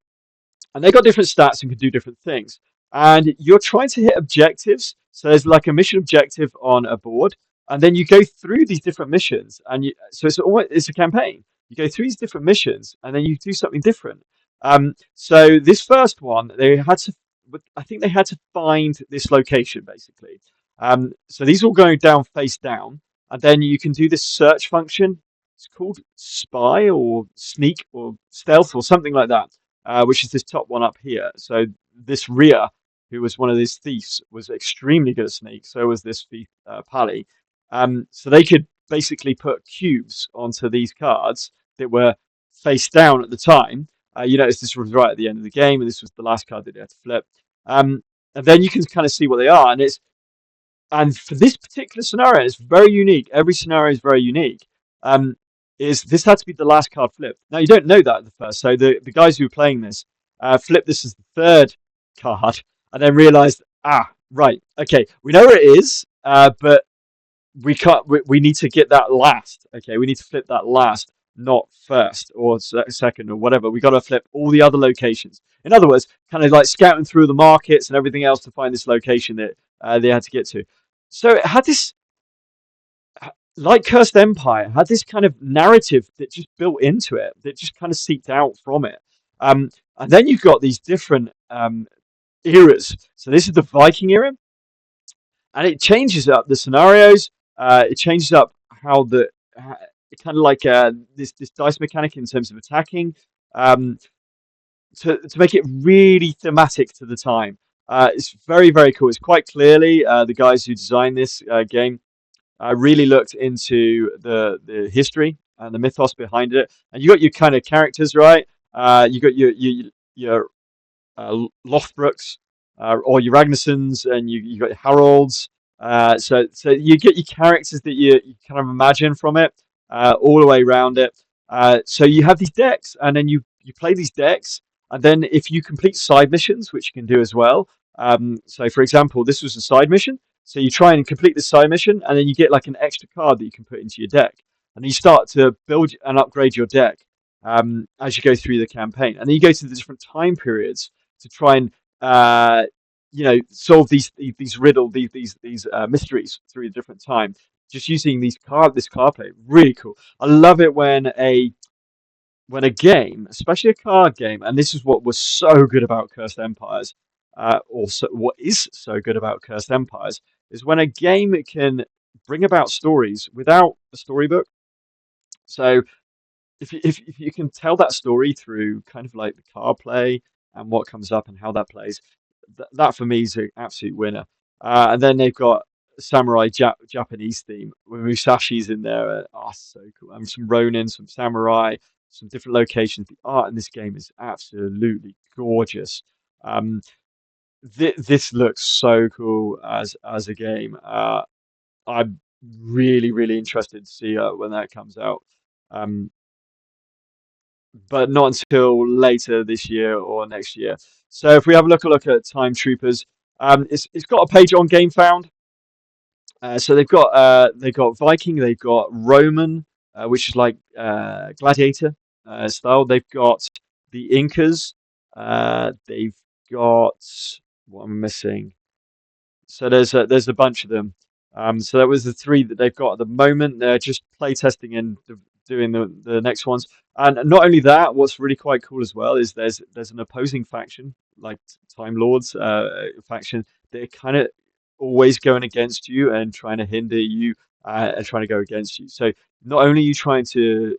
and they got different stats and can do different things. And you're trying to hit objectives. So there's like a mission objective on a board, and then you go through these different missions, and so it's a campaign. You go through these different missions, and then you do something different. So this first one, I think they had to find this location basically. So these all going down face down, and then you can do this search function. It's called spy or sneak or stealth or something like that, which is this top one up here. So this Rhea, who was one of these thieves, was extremely good at sneak. So was this thief, Pally. So they could basically put cubes onto these cards that were face down at the time. You notice this was right at the end of the game, and this was the last card that they had to flip. Um, and then you can kind of see what they are, and for this particular scenario, it's very unique. Every scenario is very unique. Um, is this had to be the last card flipped? Now you don't know that at the first. So the guys who were playing this flipped this as the third card, and then realised, right, okay, we know where it is, but we can't. We need to get that last. Okay, we need to flip that last, not first or second or whatever. We got to flip all the other locations. In other words, kind of like scouting through the markets and everything else to find this location that they had to get to. So it had this, like Cursed Empire, had this kind of narrative that just built into it, that just kind of seeped out from it. And then you've got these different eras. So this is the Viking era, and it changes up the scenarios. It changes up how the kind of like this dice mechanic in terms of attacking, um, to make it really thematic to the time. It's very cool. It's quite clearly the guys who designed this game really looked into the history and the mythos behind it. And you got your kind of characters, right? You got your Lothbrooks, or your Ragnarsons, and you got your Harolds. So you get your characters that you kind of imagine from it, all the way around it. So you have these decks, and then you play these decks, and then if you complete side missions, which you can do as well. So for example, this was a side mission. So you try and complete the side mission, and then you get like an extra card that you can put into your deck, and you start to build and upgrade your deck as you go through the campaign, and then you go to the different time periods to try and uh, solve these mysteries through a different time. Just using this card play, really cool. I love it when a game, especially a card game, and this is what was so good about Cursed Empires, also what is so good about Cursed Empires, is when a game can bring about stories without a storybook. So if you can tell that story through kind of like the card play and what comes up and how that plays, that for me is an absolute winner. And then they've got samurai Japanese theme with Musashi's in there. So cool. And some Ronin, some samurai, some different locations. The art in this game is absolutely gorgeous. Um, this looks so cool as a game. I'm really interested to see when that comes out. Um, but not until later this year or next year. So if we have a look at Time Troopers, it's got a page on GameFound. So they've got Viking, they've got Roman, which is like gladiator style. They've got the Incas. They've got what am I missing? So there's a bunch of them. So that was the three that they've got at the moment. They're just play testing and doing the next ones. And not only that, what's really quite cool as well is there's an opposing faction like Time Lords faction. They're kind of always going against you and trying to hinder you and trying to go against you. So not only are you trying to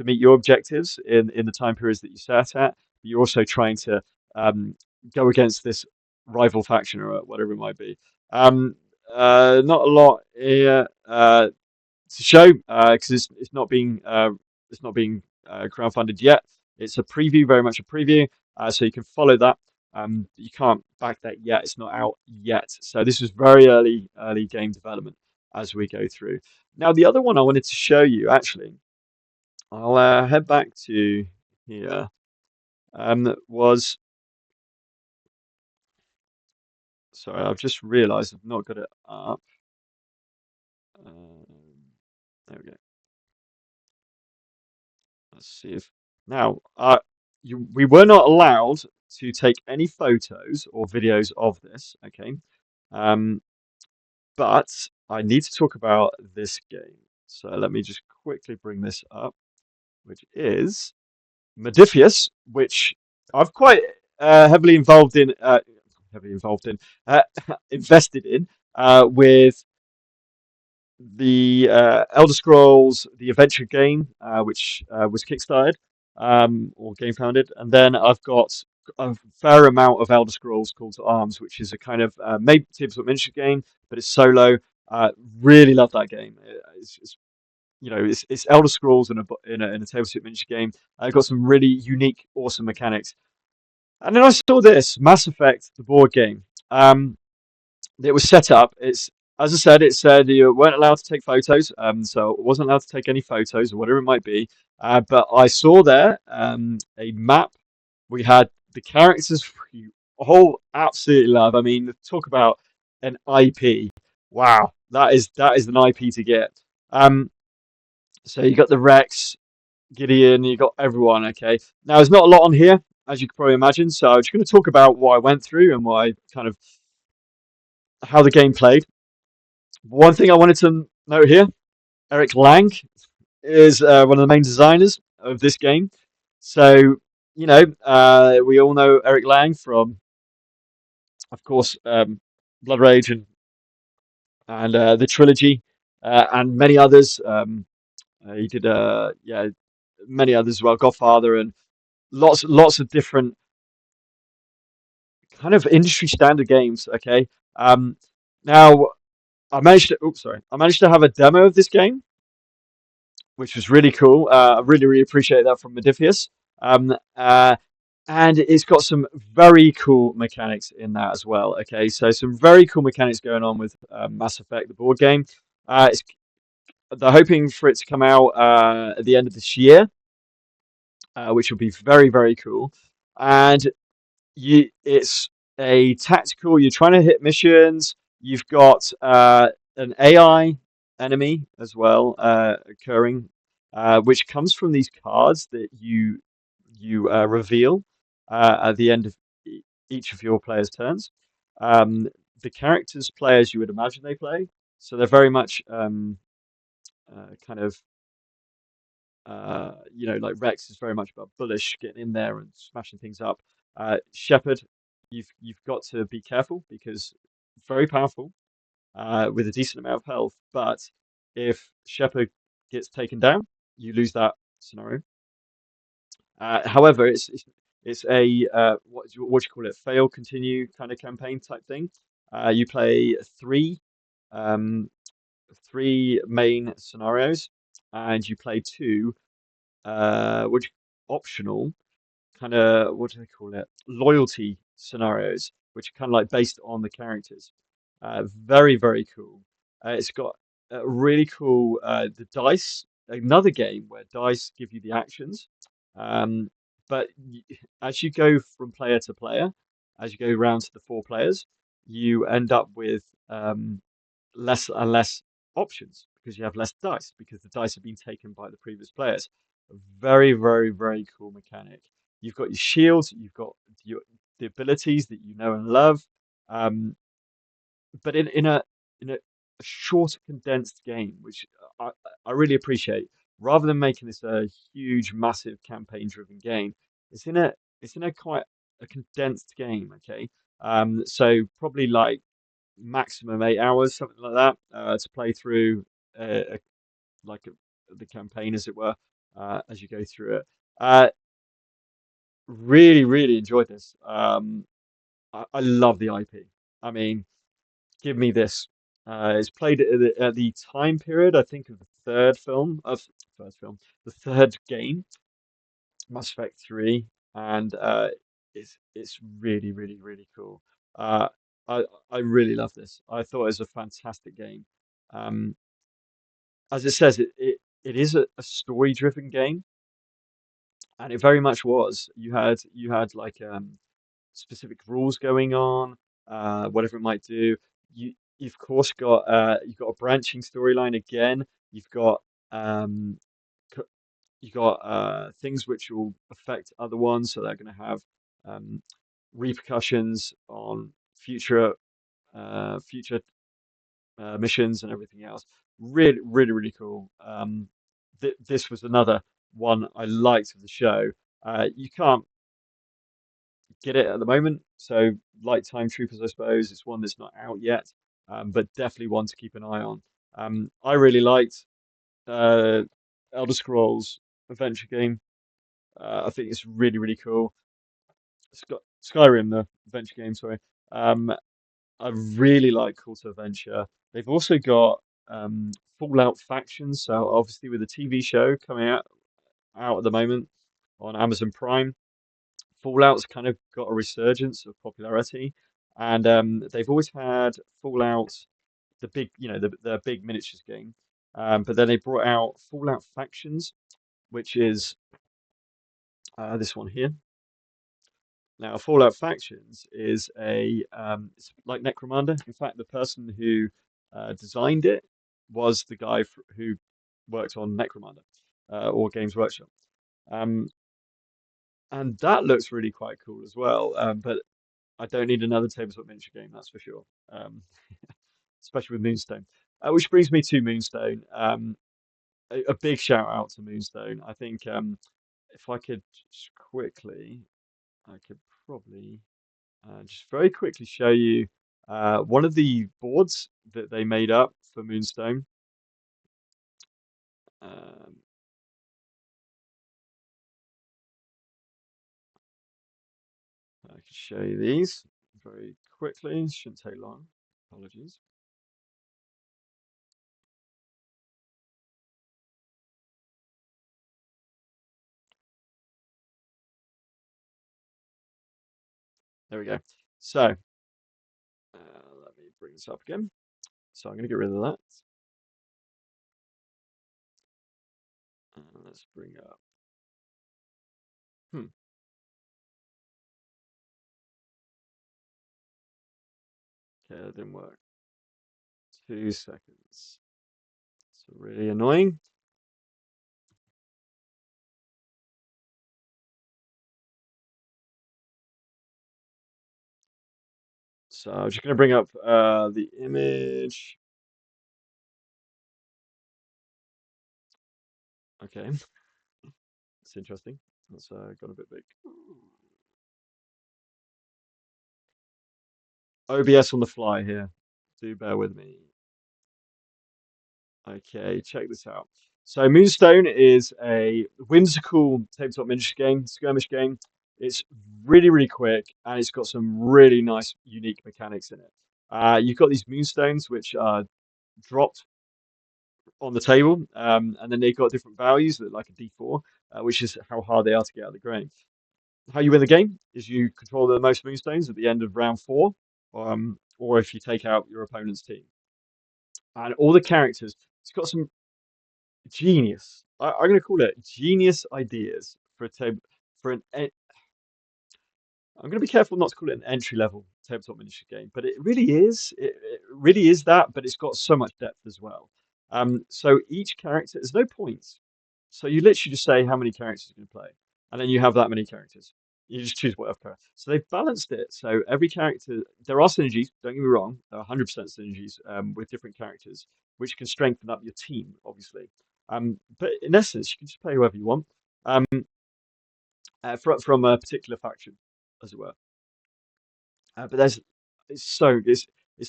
meet your objectives in the time periods that you set at, but you're also trying to um, go against this rival faction or whatever it might be. Um, Not a lot here to show because it's not being crowdfunded yet. It's a preview, very much a preview, so you can follow that. You can't back that yet; it's not out yet. So this was very early game development as we go through. Now, the other one I wanted to show you, actually, I'll head back to here. Was Sorry, I've just realised I've not got it up. There we go. Let's see if now we were not allowed to take any photos or videos of this. Okay, um, but I need to talk about this game. So let me just quickly bring this up, which is Modifius, which I've quite heavily involved in, heavily involved in, uh, invested in, with the Elder Scrolls, the adventure game, which was kickstarted or game founded, and then I've got a fair amount of Elder Scrolls Call to Arms, which is a kind of maybe tabletop miniature game, but it's solo. Really love that game. It's it's Elder Scrolls in a tabletop miniature game. Got some really unique, awesome mechanics. And then I saw this Mass Effect, the board game. It was set up. It's as I said, it said you weren't allowed to take photos, so I wasn't allowed to take any photos or whatever it might be. But I saw there a map. We had the characters we all absolutely love. I mean, talk about an IP. Wow, that is an IP to get. Um, so you got the Rex, Gideon, you got everyone. Okay, now there's not a lot on here, as you can probably imagine. So I'm just going to talk about what I went through and what I kind of how the game played. One thing I wanted to note here: Eric Lang is one of the main designers of this game. So we all know Eric Lang from, of course, Blood Rage and the trilogy, and many others. He did many others as well, Godfather, and lots of different kind of industry standard games. Okay, now I managed to have a demo of this game, which was really cool. I really appreciate that from Modifius. Um, uh, and it's got some very cool mechanics in that as well. Okay, so some very cool mechanics going on with Mass Effect, the board game. They're hoping for it to come out at the end of this year, which will be very cool. And it's a tactical. You're trying to hit missions. You've got an AI enemy as well occurring, which comes from these cards that you reveal at the end of each of your players' turns. Um, the characters play as you would imagine they play, so they're very much kind of like Rex is very much about bullish, getting in there and smashing things up. Shepard, you've got to be careful because very powerful with a decent amount of health. But if Shepard gets taken down, you lose that scenario. However, it's a what do you call it? Fail, continue kind of campaign type thing. You play um, three main scenarios, and you play two optional kind of what do they call it? Loyalty scenarios, which are kind of like based on the characters. Very cool. It's got really cool the dice. Another game where dice give you the actions, um, but as you go from player to player, as you go round to the four players, you end up with less and less options because you have less dice because the dice have been taken by the previous players. A very cool mechanic. You've got your shields, you've got the abilities that you know and love, um, but in a shorter, condensed game, which I, I really appreciate. Rather than making this a huge, massive campaign-driven game, it's in a it's in a quite a condensed game. Okay, so probably like maximum 8 hours, something like that, to play through uh, a, the campaign, as it were, as you go through it. Uh, really enjoyed this. I love the IP. I mean, give me this. It's played at the time period, I think, of the the third game, Mass Effect 3, and it's really cool. Uh, I really love this. I thought it was a fantastic game. Um, as it says, it is a story-driven game, and it very much was. You had like specific rules going on, whatever it might do. You've of course got you've got a branching storyline again. You've got Um, you got things which will affect other ones, so they're going to have um, repercussions on future missions and everything else. Really, really, really cool. This was another one I liked of the show. You can't get it at the moment, so like Time Troopers, I suppose it's one that's not out yet, but definitely one to keep an eye on. I really liked uh, Elder Scrolls adventure game. I think it's really, really cool. Skyrim, the adventure game, sorry. Um, I really like Call to Adventure. They've also got Fallout Factions, so obviously with the TV show coming out at the moment on Amazon Prime, Fallout's kind of got a resurgence of popularity, and they've always had Fallout, the big, the big miniatures game, but then they brought out Fallout Factions, which is this one here. Now, Fallout Factions is it's like Necromunda. In fact, the person who designed it was the guy who worked on Necromunda or Games Workshop. Um, and that looks really quite cool as well. But I don't need another tabletop miniature game, that's for sure. Um, especially with Moonstone. Which brings me to Moonstone. A big shout out to Moonstone. I think if I could just quickly, I could probably. Just very quickly show you one of the boards that they made up for Moonstone. Um, I can show you these very quickly. Shouldn't take long. Apologies. There we go. So let me bring this up again. So I'm going to get rid of that. Let's bring up. Hmm. Okay, that didn't work. 2 seconds. It's really annoying. So I'm just going to bring up the image. Okay, it's interesting. That's got a bit big. OBS on the fly here. Do bear with me. Okay, check this out. So Moonstone is a whimsical tabletop miniature game, skirmish game. It's really, really quick, and it's got some really nice, unique mechanics in it. You've got these moonstones which are dropped on the table, and then they've got different values, like a D4, which is how hard they are to get out of the game. How you win the game is you control the most moonstones at the end of round 4, or if you take out your opponent's team. And all the characters, it's got some genius. I'm going to call it genius ideas for a table for an. I'm going to be careful not to call it an entry level tabletop miniature game, but it really is. It really is that, but it's got so much depth as well. So each character, there's no points. So you literally just say how many characters you're going to play, and then you have that many characters. You just choose whatever character. So they've balanced it. So every character, there are synergies. Don't get me wrong. There are 100% synergies with different characters, which can strengthen up your team, obviously. But in essence, you can just play whoever you want from a particular faction, as it were. But it's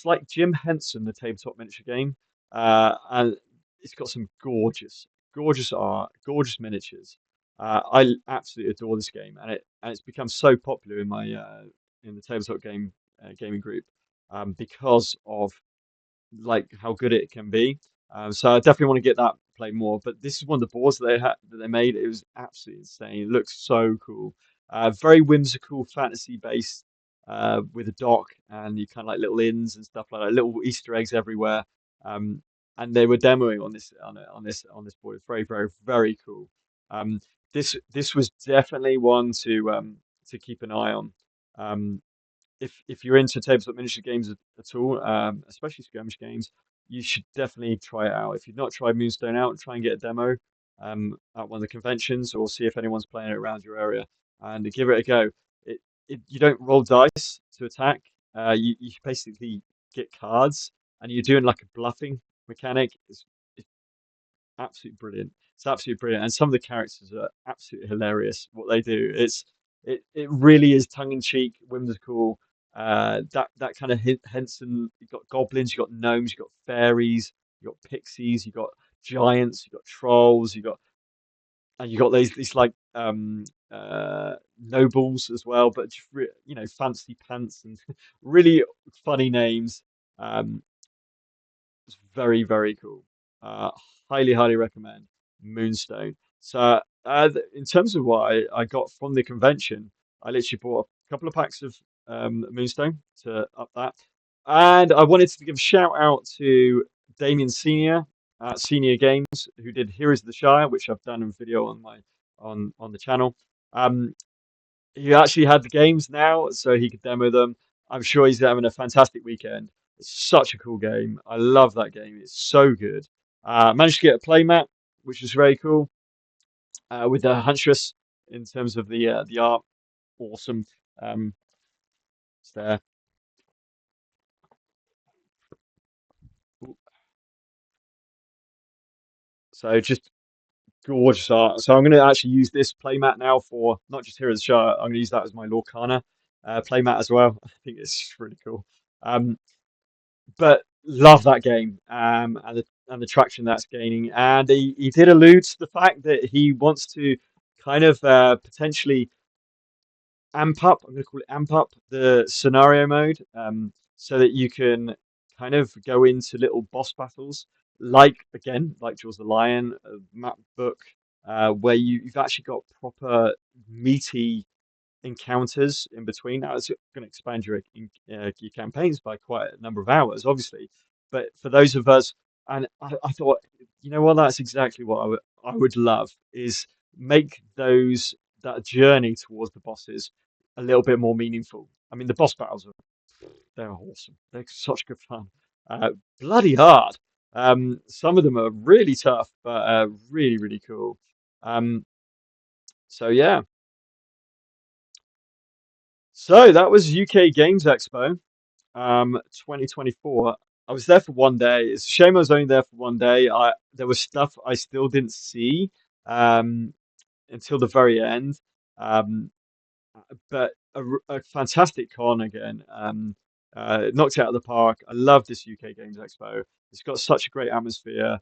like Jim Henson, the tabletop miniature game, and it's got some gorgeous art, gorgeous miniatures. I absolutely adore this game, and it's become so popular in my in the tabletop gaming group because of like how good it can be. So I definitely want to get that play more. But this is one of the boards that they made. It was absolutely insane. It looks so cool. Very whimsical, fantasy based, with a dock and you kind of like little inns and stuff like that. Little Easter eggs everywhere. Um, and they were demoing on this board. It's very, very, very cool. Um, this was definitely one to keep an eye on. Um, if you're into tabletop miniature games at all, especially skirmish games, you should definitely try it out. If you've not tried Moonstone out, try and get a demo at one of the conventions, or see if anyone's playing it around your area, and give it a go. It, you don't roll dice to attack. You basically get cards, and you're doing like a bluffing mechanic. It's absolutely brilliant. It's absolutely brilliant, and some of the characters are absolutely hilarious. What they do, it really is tongue in cheek, whimsical. That kind of Henson. You've got goblins, you've got gnomes, you've got fairies, you've got pixies, you've got giants, you've got trolls, you got these like nobles as well, but just fancy pants and really funny names. Um, it's very, very cool. Uh, highly recommend Moonstone. So, in terms of what I got from the convention, I literally bought a couple of packs of Moonstone to up that. And I wanted to give a shout out to Damien Senior at Senior Games, who did Heroes of the Shire, which I've done in video on my on the channel. Um, he actually had the games now, so he could demo them. I'm sure he's having a fantastic weekend. It's such a cool game. I love that game. It's so good. Managed to get a playmat, which is very cool, with the Huntress in terms of the art. Awesome. Um, it's there. So just gorgeous art. So I'm going to actually use this playmat now for not just here as Shire. I'm going to use that as my Lorcana playmat as well. I think it's really cool. Um, but love that game and the traction that's gaining. And he did allude to the fact that he wants to kind of potentially amp up. I'm going to call it amp up the scenario mode, so that you can kind of go into little boss battles, like again, like Jaws the Lion, map book, where you've actually got proper meaty encounters in between. Now, it's going to expand your campaigns by quite a number of hours, obviously. But for those of us, and I thought, you know what, that's exactly what I would love is make that journey towards the bosses a little bit more meaningful. I mean, the boss battles they're awesome. They're such good fun. Uh, Bloody hard. Some of them are really tough, but really cool. Um, so yeah. So that was UK Games Expo, 2024. I was there for one day. It's a shame I was only there for one day. There was stuff I still didn't see um, until the very end. Um, but a fantastic con again. Knocked it out of the park. I love this UK Games Expo. It's got such a great atmosphere.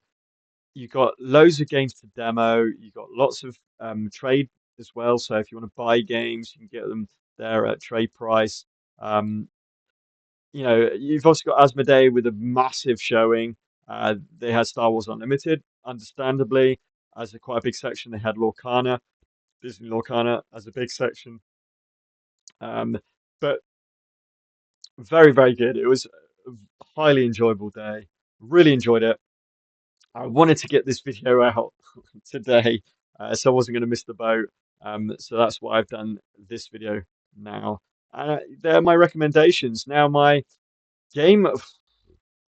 You got loads of games to demo. You got lots of trade as well. So if you want to buy games, you can get them there at trade price. Um, you've also got Asmodee with a massive showing. They had Star Wars Unlimited, understandably, as quite a big section. They had Lorcana, Disney Lorcana as a big section. Um, but very good. It was a highly enjoyable day. Really enjoyed it. I wanted to get this video out today, so I wasn't going to miss the boat. So that's why I've done this video now. They're my recommendations. Now, my game of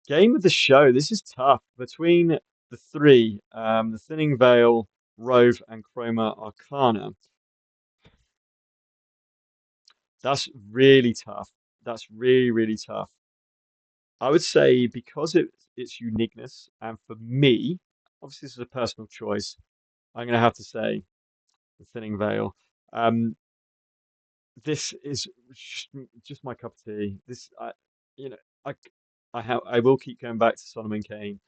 game of the show. This is tough between the three: the Thinning Veil, Rove, and Chroma Arcana. That's really tough. That's really tough. I would say because its uniqueness, and for me, obviously this is a personal choice. I'm going to have to say the Thinning Veil. Um, this is just my cup of tea. You know, I, I will keep going back to Solomon Kane.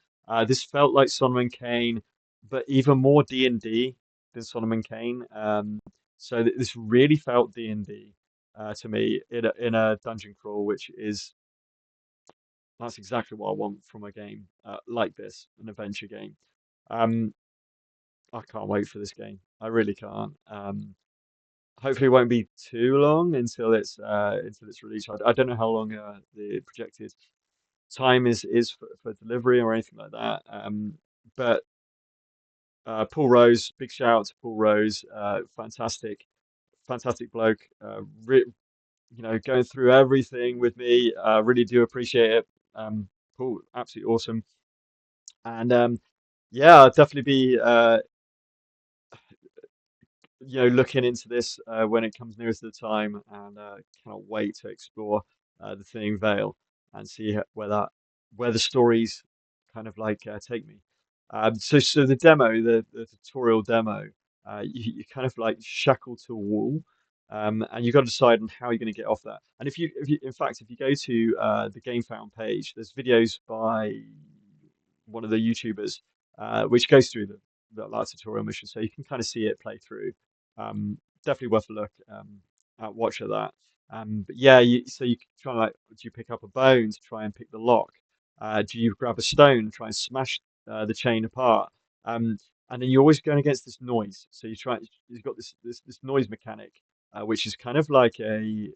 This felt like Solomon Kane, but even more D&D than Solomon Kane. So this really felt D&D to me in a dungeon crawl, which is that's exactly what I want from a game like this, an adventure game. Um, I can't wait for this game. I really can't. Hopefully, it won't be too long until it's released. I don't know how long the projected time is for delivery or anything like that. But Paul Rose, big shout out to Paul Rose, fantastic bloke. Going through everything with me. Really do appreciate it. Paul, absolutely awesome. And yeah, I'll definitely be looking into this when it comes nearer to the time, and cannot wait to explore the Thinning Veil and see where the stories kind of like take me. So the demo, the tutorial demo, you kind of like shackled to a wall, and you've got to decide on how you're going to get off that. And in fact, if you go to the Game Found page, there's videos by one of the YouTubers which goes through that tutorial mission, so you can kind of see it play through. Definitely worth a look at watch of that. But yeah, so you can try like, do you pick up a bone to try and pick the lock? Do you grab a stone and try and smash the chain apart? Um, and then you're always going against this noise. So you've got this noise mechanic, which is kind of like a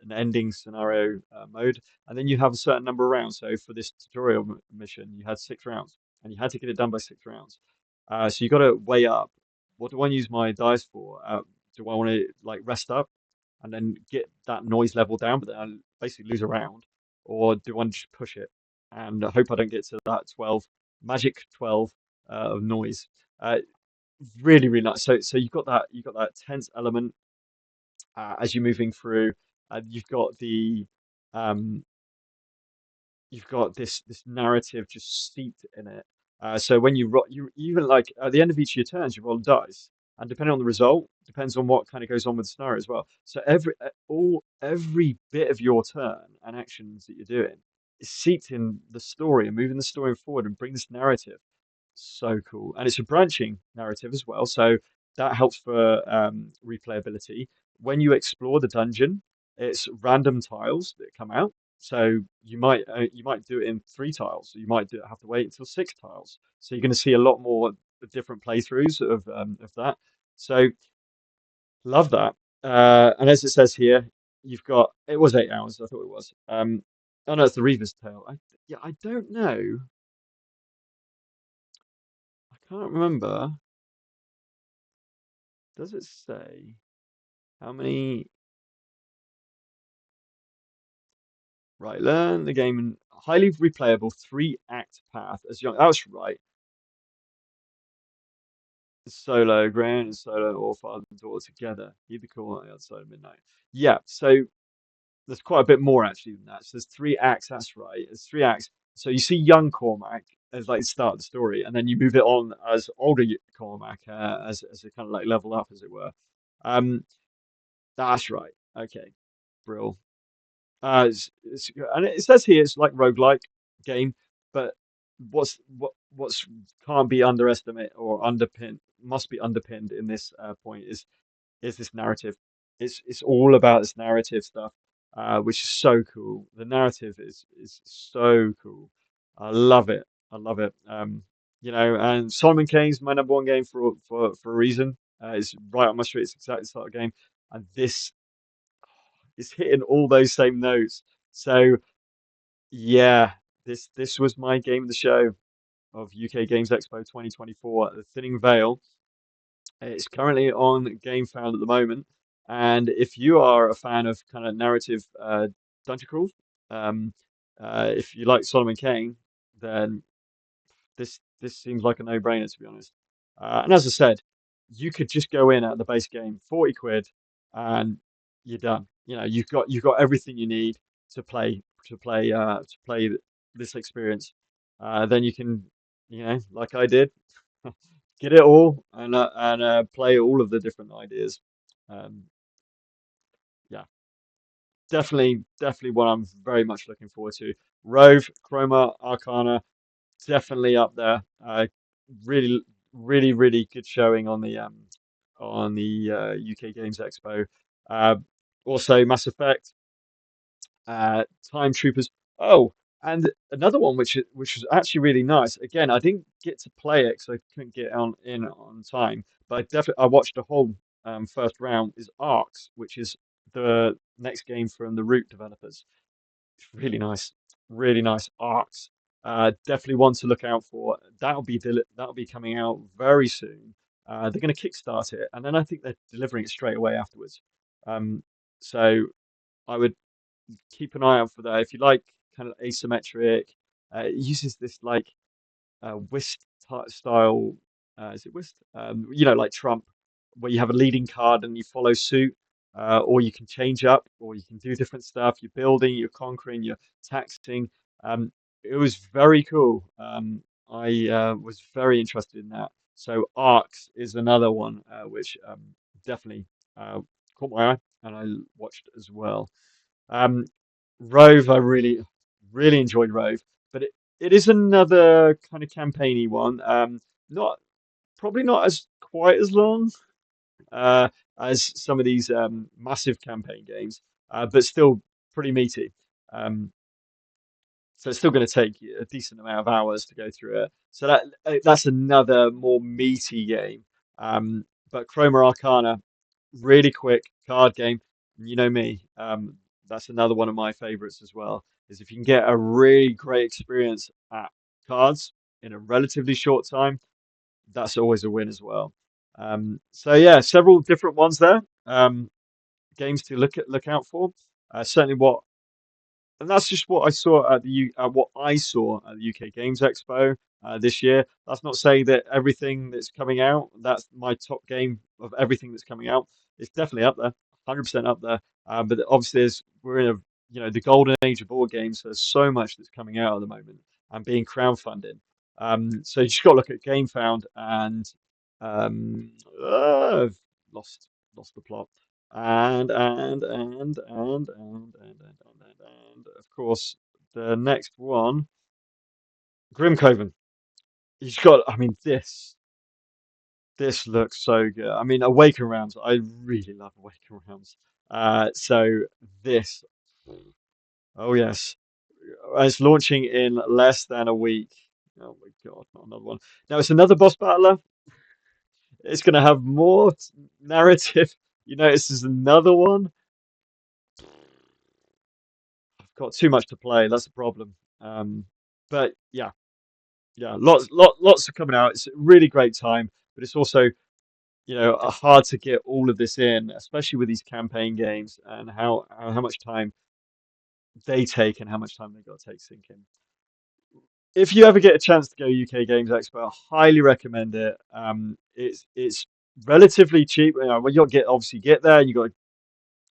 an ending scenario mode, and then you have a certain number of rounds. So for this tutorial mission, you had 6 rounds, and you had to get it done by 6 rounds. So you got to weigh up. What do I use my dice for? Do I want to like rest up and then get that noise level down, but then I basically lose a round, or do I want to just push it and I hope I don't get to that 12 magic 12 of noise? Uh, really nice. So you've got that tense element as you're moving through. You've got um, this narrative just steeped in it. So when you even like at the end of each of your turns, you roll dice, and depending on the result, depends on what kind of goes on with the scenario as well. So every bit of your turn and actions that you're doing is seeped in the story and moving the story forward and bring this narrative. So cool, and it's a branching narrative as well, so that helps for replayability. When you explore the dungeon, it's random tiles that come out. So you might do it in 3 tiles. You might have to wait until 6 tiles. So you're going to see a lot more different playthroughs of that. So love that. And as it says here, you've got it was 8 hours. I thought it was. Oh no, it's the Reaver's Tale. Yeah, I don't know. I can't remember. Does it say how many? Right, learn the game in highly replayable 3-act path as young. That's right. Solo, grand and solo, or father and daughter together. Either cool on the other side of midnight. Yeah, so there's quite a bit more actually than that. So there's 3 acts. That's right. There's 3 acts. So you see young Cormac as like the start of the story, and then you move it on as older Cormac as a kind of like level up, as it were. Um, that's right. Okay, brill. And it says here it's like roguelike game, but what's can't be underestimated or underpinned must be underpinned in this point is this narrative. It's all about this narrative stuff, which is so cool. The narrative is so cool. I love it. I love it. And Simon Kane's my number one game for a reason. It's right up my street. It's exactly the sort of game, and this is hitting all those same notes. So yeah, this was my game of the show of UK Games Expo 2024 at the Thinning Veil. It's currently on GameFound at the moment, and if you are a fan of kind of narrative dungeon crawls, um, if you like Solomon Kane, then this seems like a no-brainer to be honest. And as I said, you could just go in at the base game, 40 quid, and you're done. You've got everything you need to play this experience. Then you can, like I did, get it all and play all of the different ideas. Um, yeah, definitely what I'm very much looking forward to. Rove, Chroma, Arcana, definitely up there. Really, really good showing on the UK Games Expo. Uh, Also, Mass Effect, Time Troopers. Oh, and another one which was actually really nice. Again, I didn't get to play it because I couldn't get on time, but I watched the whole first round. Is Arcs, which is the next game from the Root developers. It's really nice arcs. Definitely one to look out for. That'll be coming out very soon. They're going to kickstart it, and then I think they're delivering it straight away afterwards. Um, so I would keep an eye out for that. If you like kind of asymmetric, it uses this like whist style. Is it whist? Like Trump, where you have a leading card and you follow suit, or you can change up, or you can do different stuff. You're building, you're conquering, you're taxing. Um, it was very cool. I was very interested in that. So Arcs is another one which definitely uh, caught my eye, and I watched as well. Um, Rove, I really enjoyed Rove, but it is another kind of campaigny one. Not Probably not as quite as long uh, as some of these massive campaign games, but still pretty meaty. Um, so it's still going to take you a decent amount of hours to go through it. So that's another more meaty game. But Chroma Arcana, really quick card game. You know me. That's another one of my favorites as well. Is if you can get a really great experience at cards in a relatively short time, that's always a win as well. So yeah, several different ones there. Games to look out for. Certainly what and that's just what I saw at what I saw at the UK Games Expo this year. That's not saying that everything that's coming out, that's my top game of everything that's coming out. It's definitely up there, 100% up there. But obviously, we're in the golden age of board games. So there's so much that's coming out at the moment and being crowdfunded. So you just got to look at GameFound and I've lost the plot and of course the next one, Grim Coven. He's got. I mean, this looks so good. I mean, Awaken Realms. I really love Awaken Realms. So this. Oh yes, it's launching in less than a week. Oh my God, not another one. Now it's another boss battler. It's going to have more narrative. This is another one. I've got too much to play. That's the problem. But yeah, lots are coming out. It's a really great time, but it's also, hard to get all of this in, especially with these campaign games and how much time they take and how much time they got to take sinking. If you ever get a chance to go UK Games Expo, I highly recommend it. It's relatively cheap. Well, you'll obviously get there. You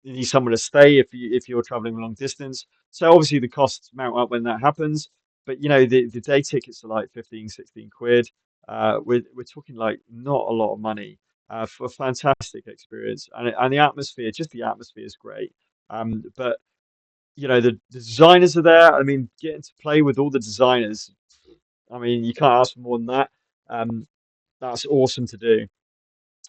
need somewhere to stay if you're traveling a long distance. So obviously the costs mount up when that happens. But the day tickets are like 15, 16 quid. We're talking like not a lot of money for a fantastic experience. And the atmosphere, just the atmosphere is great. But the designers are there. I mean, getting to play with all the designers, I mean, you can't ask for more than that. Um, that's awesome to do.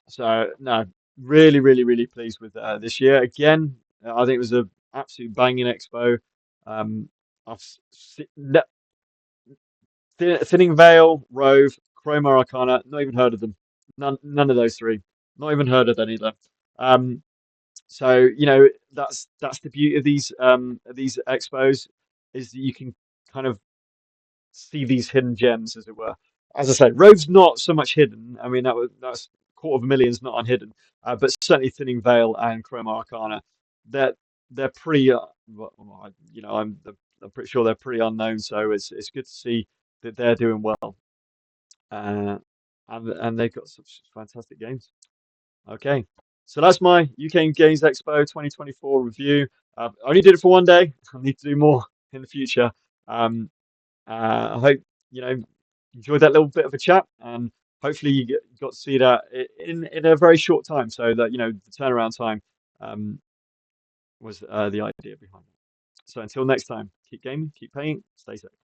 So no, really, really, really pleased with this year. Again, I think it was a absolute banging expo. Um, I've Thinning Veil, Rove, Chroma Arcana. Not even heard of them. None of those three. Not even heard of any of them. Um, so that's the beauty of these expos is that you can kind of see these hidden gems, as it were. As I said, Rove's not so much hidden. I mean, that's quarter of a million's not unhidden, but certainly Thinning Veil and Chroma Arcana, they're they're pretty. I'm pretty sure they're pretty unknown. So it's good to see that they're doing well, uh, and they've got such fantastic games. Okay, so that's my UK Games Expo 2024 review. I only did it for one day. I need to do more in the future. Um, I hope you know enjoyed that little bit of a chat, and hopefully got to see that in a very short time, so that the turnaround time um, was the idea behind it. So until next time, keep gaming, keep playing, stay safe.